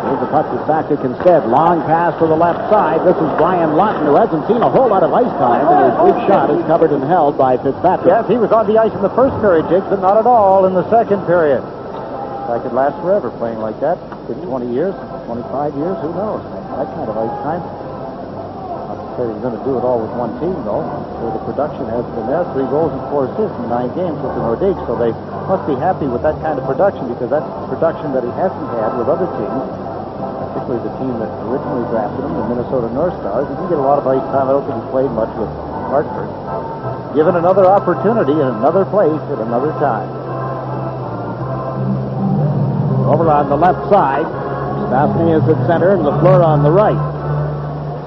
Here's the puck to Sakic instead. Long pass to the left side. This is Brian Lawton, who hasn't seen a whole lot of ice time, and his big shot is covered and held by Fitzpatrick. Yes, he was on the ice in the first period, Jiggs, but not at all in the second period. I could last forever playing like that. Good 20 years, 25 years, who knows? That kind of ice time. Not to say he's going to do it all with one team, though. So the production has been there. 3 goals and 4 assists in 9 games with the Nordiques, so they must be happy with that kind of production, because that's production that he hasn't had with other teams, particularly the team that originally drafted him, the Minnesota North Stars. He didn't get a lot of ice time. I don't think he played much with Hartford. Given another opportunity in another place at another time. Over on the left side, Statsny is at center and LaFleur on the right.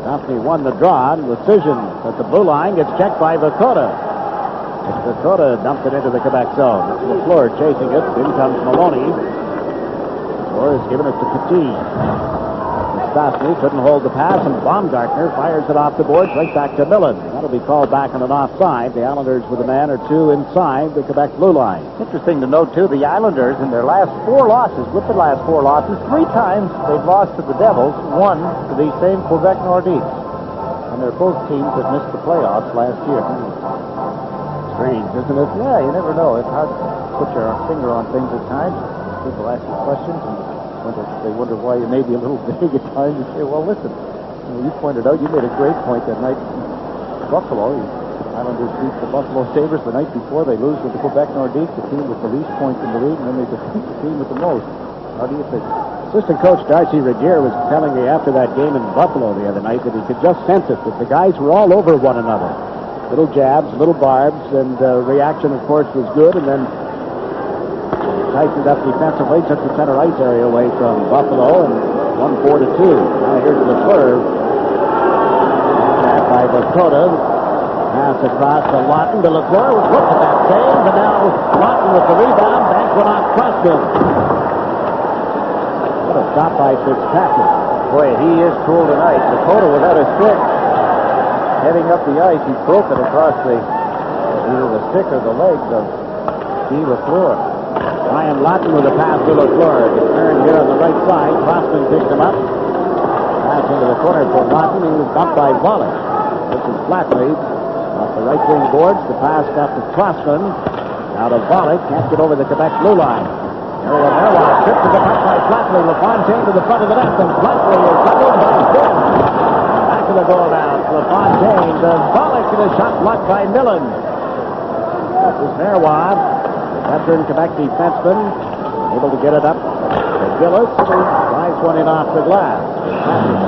Statsny won the draw, and Decision at the blue line gets checked by Vakota. Vakota dumped it into the Quebec zone. It's LaFleur chasing it. In comes Maloney. LaFleur has given it to Petit. Statsny couldn't hold the pass, and Baumgartner fires it off the boards right back to Millen. That'll be called back on an offside. The Islanders with a man or two inside the Quebec blue line. Interesting to note, too, the Islanders in their last 4 losses, with the last 4 losses, 3 times they've lost to the Devils, 1 to these same Quebec Nordiques. And they're both teams that missed the playoffs last year. Strange, isn't it? Yeah, you never know. It's hard to put your finger on things at times. People ask you questions, and they wonder why you may be a little vague at times. You say, well, listen, you pointed out, you made a great point that night in Buffalo. The Islanders beat the Buffalo Sabres the night before. They lose with the Quebec Nordiques, the team with the least points in the league, and then they defeat the team with the most. How do you think? Assistant coach Darcy Regier was telling me after that game in Buffalo the other night that he could just sense it, that the guys were all over one another. Little jabs, little barbs, and reaction, of course, was good, and then tightened up defensively, took the center ice area away from Buffalo, and won 4-2. Now here's LaFleur. Back by Vakota. Pass across to Lawton. But LaFleur was looked at that save, and now Lawton with the rebound. Back went off Crosby. What a stop by Fitzpatrick. Boy, he is cool tonight. Dakota without a stick. Heading up the ice, he broke it across either the stick or the legs of Guy LaFleur. Ryan Lawton with a pass to LaFleur. The turn here on the right side. Crossman picked him up. Pass into the corner for Lawton. He was bumped by Pollock. This is Flatley off the right wing boards. The pass got to Crossman. Now to Pollock. Can't get over the Quebec blue line. Merwa tripped to the puck by Flatley. Lafontaine to the front of the net. And Flatley is doubled by Finn. Back to the goal now. Lafontaine to Pollock, and a shot blocked by Millen. This is Merwa. Veteran Quebec defenseman, able to get it up to Gillis, who drives one in off the glass.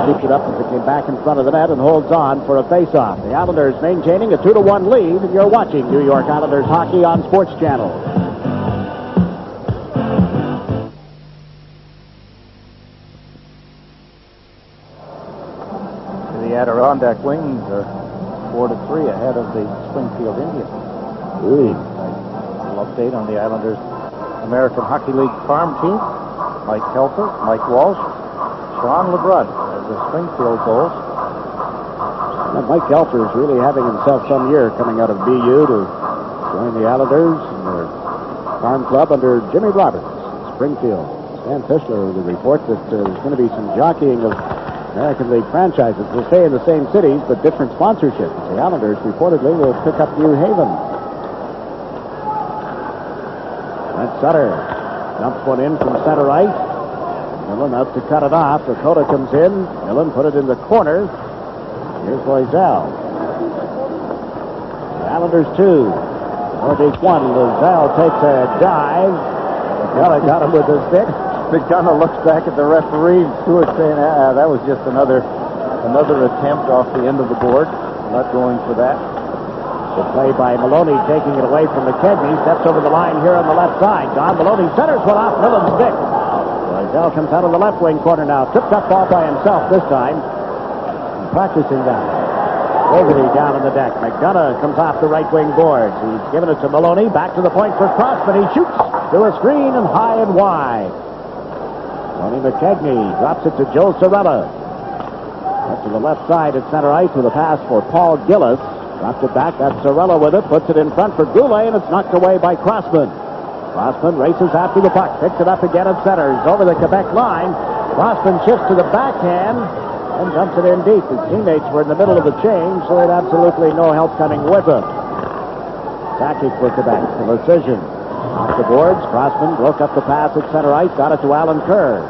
Scoops it up as it came back in front of the net and holds on for a face-off. The Islanders maintaining a 2-1 lead, and you're watching New York Islanders hockey on SportsChannel. The Adirondack Wings are 4-3 ahead of the Springfield Indians. Update on the Islanders American Hockey League farm team. Mike Kelfer, Mike Walsh, Sean LeBrun as the Springfield goals. Now, Mike Kelfer is really having himself some year coming out of BU to join the Islanders in their farm club under Jimmy Roberts, Springfield. Stan Fischler would report that there's going to be some jockeying of American League franchises. They'll stay in the same cities, but different sponsorships. The Islanders reportedly will pick up New Haven. That's Sutter. Dumps one in from center ice. Millen out to cut it off. Dakota comes in. Millen put it in the corner. Here's Loisel. The Islanders 2. Nordiques 1. Loisel takes a dive. McDonough got him with the stick. McDonough looks back at the referee. Stewart saying, that was just another attempt off the end of the board. Not going for that. The play by Maloney, taking it away from McKedney. Steps over the line here on the left side. Don Maloney centers one off Millen's stick. Bell comes out of the left wing corner now. Tripped up ball by himself this time. Practicing that. Fogarty down on the deck. McDonough comes off the right wing boards. He's given it to Maloney. Back to the point for Crossman. He shoots to a screen and high and wide. Tony McKegney drops it to Joe Sorella. Up to the left side at center ice with a pass for Paul Gillis. Drops it back. That's Sorella with it. Puts it in front for Goulet, and it's knocked away by Crossman. Crossman races after the puck. Picks it up again at center. He's over the Quebec line. Crossman shifts to the backhand and dumps it in deep. His teammates were in the middle of the change, so he had absolutely no help coming with him. Sakic for Quebec. The decision. Off the boards. Crossman broke up the pass at center ice. Got it to Alan Kerr.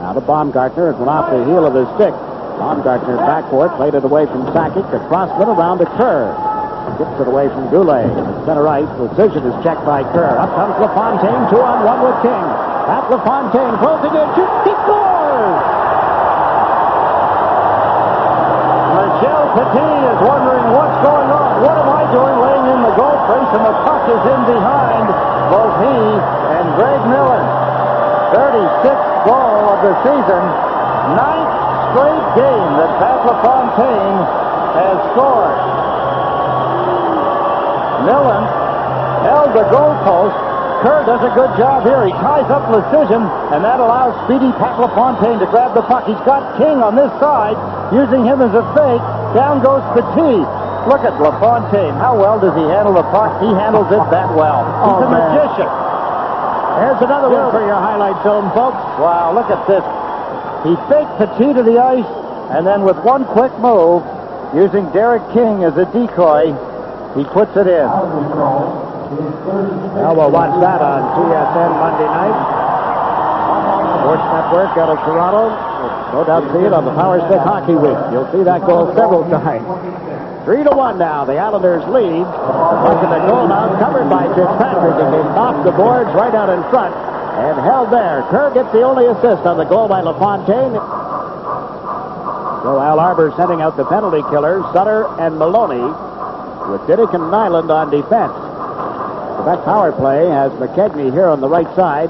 Now to Baumgartner. It went off the heel of his stick. Baumgartner backcourt. Played it away from Sakic to Crossman around to Kerr. Gets it away from Goulet. At center ice. Decision is checked by Kerr. Up comes Lafontaine. 2-on-1 with King. At Lafontaine. Closing in. Shoots. He scores! Michel Petit is wondering what's going on. What am I doing laying in the goal face, and the puck is in behind both he and Greg Millen. 36th goal of the season. 9th straight game that Pat LaFontaine has scored. Millen held the goalpost. Kerr does a good job here. He ties up Lecision, and that allows speedy Pat LaFontaine to grab the puck. He's got King on this side, using him as a fake. Down goes Petit. Look at LaFontaine. How well does he handle the puck? He handles it that well. He's a magician. There's another one for your highlight film, folks. Wow, look at this. He faked Petit to the ice, and then with one quick move, using Derek King as a decoy, he puts it in. Well, we'll watch that on TSN Monday night. Sports Network out of Toronto. No doubt see it on the Power Stick Hockey Week. You'll see that goal several times. 3-1 now. The Islanders lead. Puck in the goal now, covered by Fitzpatrick. He gets off the boards right out in front and held there. Kerr gets the only assist on the goal by LaFontaine. So Al Arbor sending out the penalty killers, Sutter and Maloney, with Diddick and Nyland on defense. Quebec power play has McKegney here on the right side.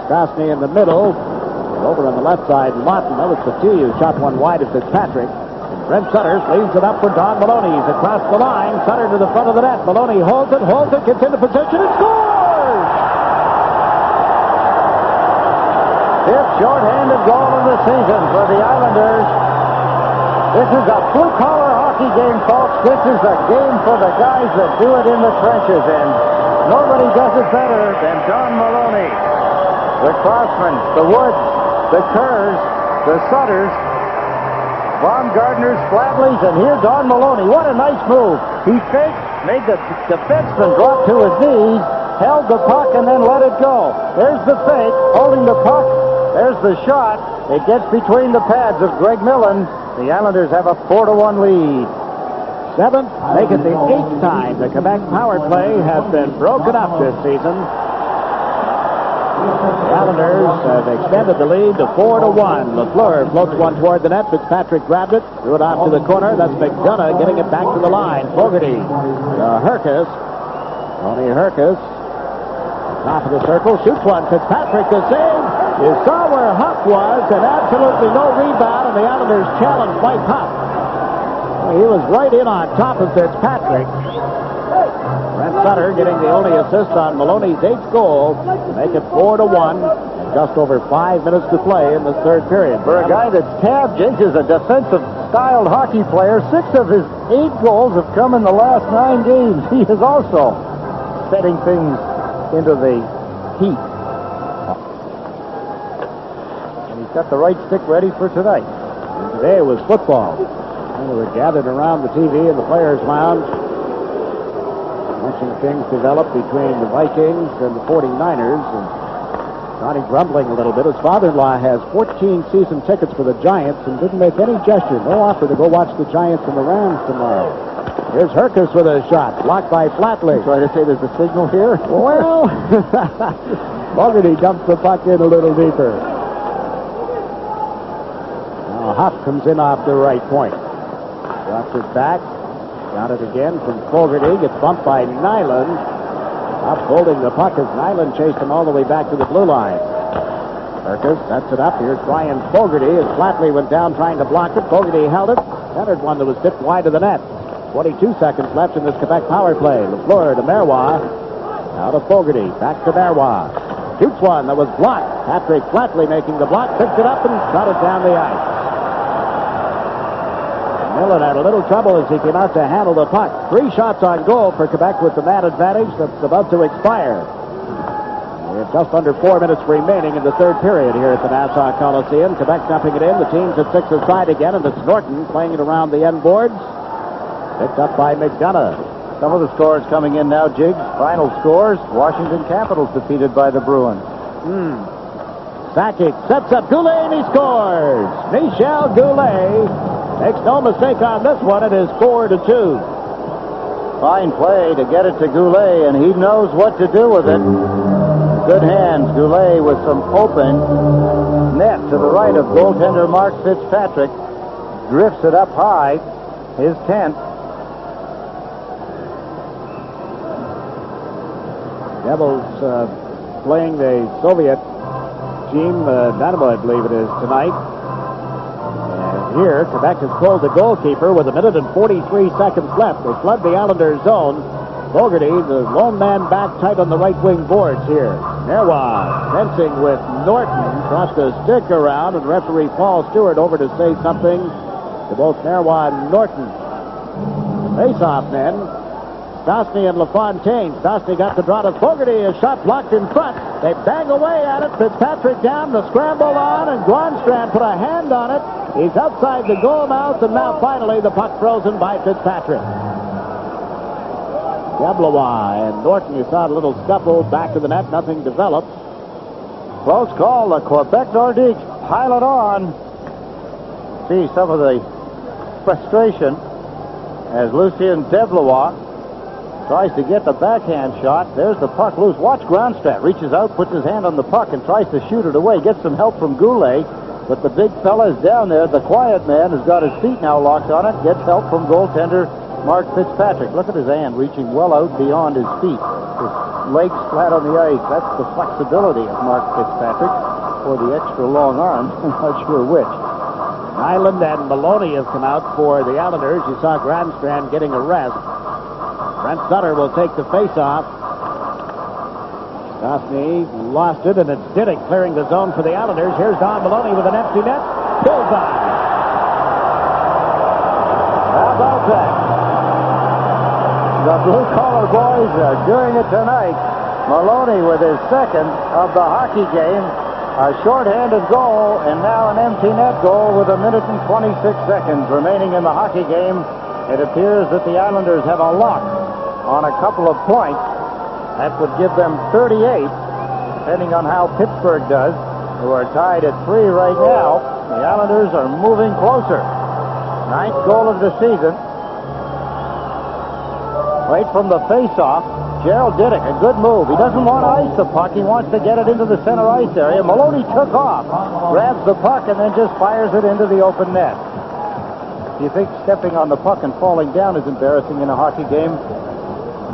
Statsny in the middle. Over on the left side, Lawton. That was Petit who shot one wide at Fitzpatrick. Brent Sutter leads it up for Don Maloney. He's across the line. Sutter to the front of the net. Maloney holds it, gets into position, and scores! Fifth short-handed goal of the season for the Islanders. This is a blue-collar hockey game, folks. This is a game for the guys that do it in the trenches, and nobody does it better than Don Maloney. The Crossman, the Woods, the Kerrs, the Sutters, Baumgartner's, Flatley's, and here Don Maloney. What a nice move. He faked, made the defenseman drop to his knees, held the puck, and then let it go. There's the fake, holding the puck. There's the shot. It gets between the pads of Greg Millen. The Islanders have a 4-1 lead. Seventh, make it the 8th time the Quebec power play has been broken up this season. The Islanders have extended the lead to 4-1. LaFleur floats one toward the net. Fitzpatrick grabbed it, threw it off to the corner. That's McDonough getting it back to the line. Fogarty, Herkus, Tony Herkus, top of the circle, shoots one. Fitzpatrick the save. You saw where Huck was, and absolutely no rebound, and the Islanders challenged Mike Huck. He was right in on top of Fitzpatrick. Brent Sutter getting the only assist on Maloney's 8th goal to make it 4-1. Just over 5 minutes to play in the third period. For a guy that's tabbed, Jiggs is a defensive-styled hockey player. 6 of his 8 goals have come in the last 9 games. He is also setting things into the heat. And he's got the right stick ready for tonight. And today was football. And we were gathered around the TV in the Players' Lounge, watching things develop between the Vikings and the 49ers, and Johnny grumbling a little bit. His father-in-law has 14 season tickets for the Giants and didn't make any gesture, no offer to go watch the Giants and the Rams tomorrow. Here's Herkus with a shot, blocked by Flatley. Try to say there's a signal here? Well, Fogarty dumps the puck in a little deeper. Now Huff comes in off the right point. Drops it back. Got it again from Fogarty. Gets bumped by Nyland. Up holding the puck as Nyland chased him all the way back to the blue line. Burkus sets it up. Here's Brian Fogarty as Flatley went down trying to block it. Fogarty held it. Centered one that was tipped wide of the net. 22 seconds left in this Quebec power play. LaFleur to Marois. Out of Fogarty. Back to Marois. Shoots one that was blocked. Patrick Flatley making the block. Picks it up and shot it down the ice. Millen had a little trouble as he came out to handle the puck. 3 shots on goal for Quebec with the man advantage that's about to expire. We have just under 4 minutes remaining in the third period here at the Nassau Coliseum. Quebec dumping it in. The team's at 6 aside again, and it's Norton playing it around the end boards. Picked up by McDonough. Some of the scores coming in now, Jiggs. Final scores. Washington Capitals defeated by the Bruins. Sakic sets up Goulet and he scores. Michel Goulet makes no mistake on this one. It is 4-2. Fine play to get it to Goulet, and he knows what to do with it. Good hands. Goulet with some open net to the right of goaltender Mark Fitzpatrick. Drifts it up high. His 10th. Devils playing the Soviet team, Dynamo, I believe it is, tonight. And here, Quebec has pulled the goalkeeper with 1 minute and 43 seconds left. They flood the Islanders' zone. Fogarty, the lone man back tight on the right wing boards here. Marois fencing with Norton. Tossed a stick around, and referee Paul Stewart over to say something to both Marois and Norton. Face-off men. Statsny and Lafontaine. Statsny got the draw to Fogarty. A shot blocked in front. They bang away at it. Fitzpatrick down. The scramble on, and Gronstrand put a hand on it. He's outside the goal mouth, and now finally the puck frozen by Fitzpatrick. Gablois and Norton, you saw a little scuffle back to the net. Nothing developed. Close call. The Quebec Nordiques pile it on. See some of the frustration as Lucien Devlois tries to get the backhand shot. There's the puck loose. Watch Gronstrand. Reaches out, puts his hand on the puck, and tries to shoot it away. Gets some help from Goulet, but the big fella is down there. The quiet man has got his feet now locked on it. Gets help from goaltender Mark Fitzpatrick. Look at his hand reaching well out beyond his feet. His legs flat on the ice. That's the flexibility of Mark Fitzpatrick, or the extra long arms. I'm not sure which. Nyland and Maloney have come out for the Islanders. You saw Gronstrand getting a rest. Brent Sutter will take the face-off. Statsny lost it, and it's Diddick clearing the zone for the Islanders. Here's Don Maloney with an empty net. Bullseye. How about that? The blue-collar boys are doing it tonight. Maloney with his second of the hockey game. A short-handed goal, and now an empty net goal with 1 minute and 26 seconds remaining in the hockey game. It appears that the Islanders have a lock on a couple of points. That would give them 38, depending on how Pittsburgh does, who are tied at 3 right now. The Islanders are moving closer. 9th goal of the season. Right from the face-off, Gerald Diddick, a good move. He doesn't want to ice the puck. He wants to get it into the center ice area. Maloney took off, grabs the puck, and then just fires it into the open net. Do you think stepping on the puck and falling down is embarrassing in a hockey game?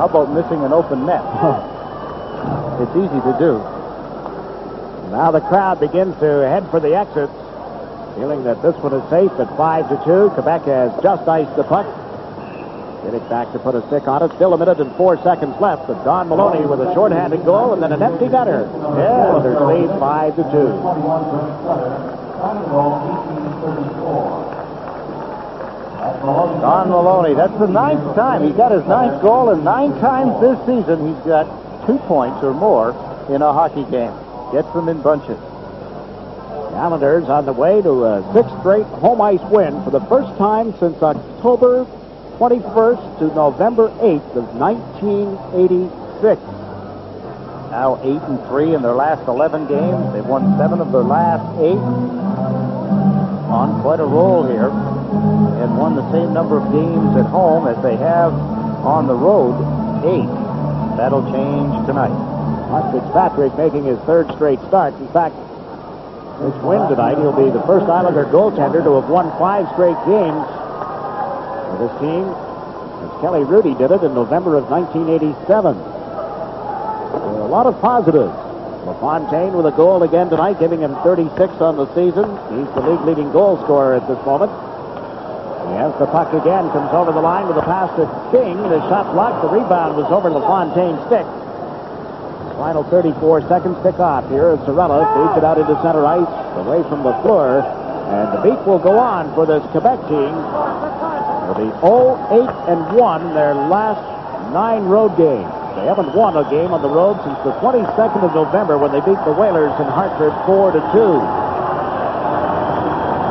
How about missing an open net? It's easy to do. Now the crowd begins to head for the exits, feeling that this one is safe at 5-2. Quebec has just iced the puck. Diddick back to put a stick on it. Still 1 minute and 4 seconds left, but Don Maloney with a shorthanded goal and then an empty netter. Yeah, they're lead 5-2. Don Maloney, that's the 9th time. He's got his 9th goal, and 9 times this season he's got 2 points or more in a hockey game. Gets them in bunches. The Islanders on the way to a 6th straight home ice win for the first time since October 21st to November 8th of 1986. Now 8-3 in their last 11 games. They've won 7 of their last 8. On quite a roll here. And won the same number of games at home as they have on the road, 8. That'll change tonight. Mark Fitzpatrick making his 3rd straight start. In fact, this win tonight, he'll be the first Islander goaltender to have won 5 straight games for this team, as Kelly Rudy did it in November of 1987. There are a lot of positives LaFontaine with a goal again tonight, giving him 36 on the season. He's the league-leading goal scorer at this moment. He has the puck again, comes over the line with a pass to King. The shot blocked. The rebound was over LaFontaine's stick. Final 34 seconds tick off here as Sorella feeds it out into center ice, away from LaFleur. And the beat will go on for this Quebec team. It'll be 0-8-1 in their last 9 road games. They haven't won a game on the road since the 22nd of November when they beat the Whalers in Hartford 4-2.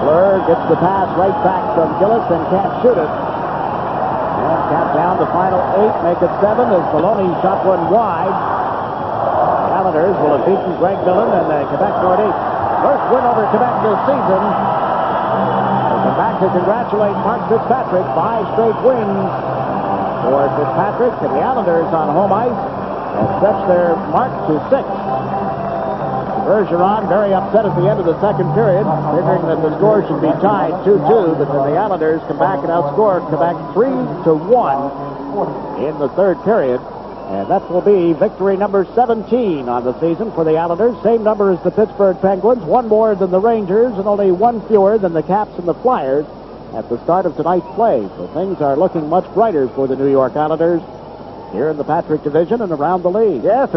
Fleur gets the pass right back from Gillis and can't shoot it. And count down the final 8, make it 7 as Maloney shot one wide. The Islanders will have beaten Greg Millen and the Quebec Nordiques. First win over Quebec this season. We'll come back to congratulate Mark Fitzpatrick. 5 straight wins for Fitzpatrick, and the Islanders on home ice have stretched their mark to 6. Bergeron very upset at the end of the second period, figuring that the score should be tied 2-2, but then the Islanders come back and outscore Quebec 3-1 in the third period. And that will be victory number 17 on the season for the Islanders. Same number as the Pittsburgh Penguins, 1 more than the Rangers, and only 1 fewer than the Caps and the Flyers at the start of tonight's play. So things are looking much brighter for the New York Islanders here in the Patrick Division and around the league. Yes,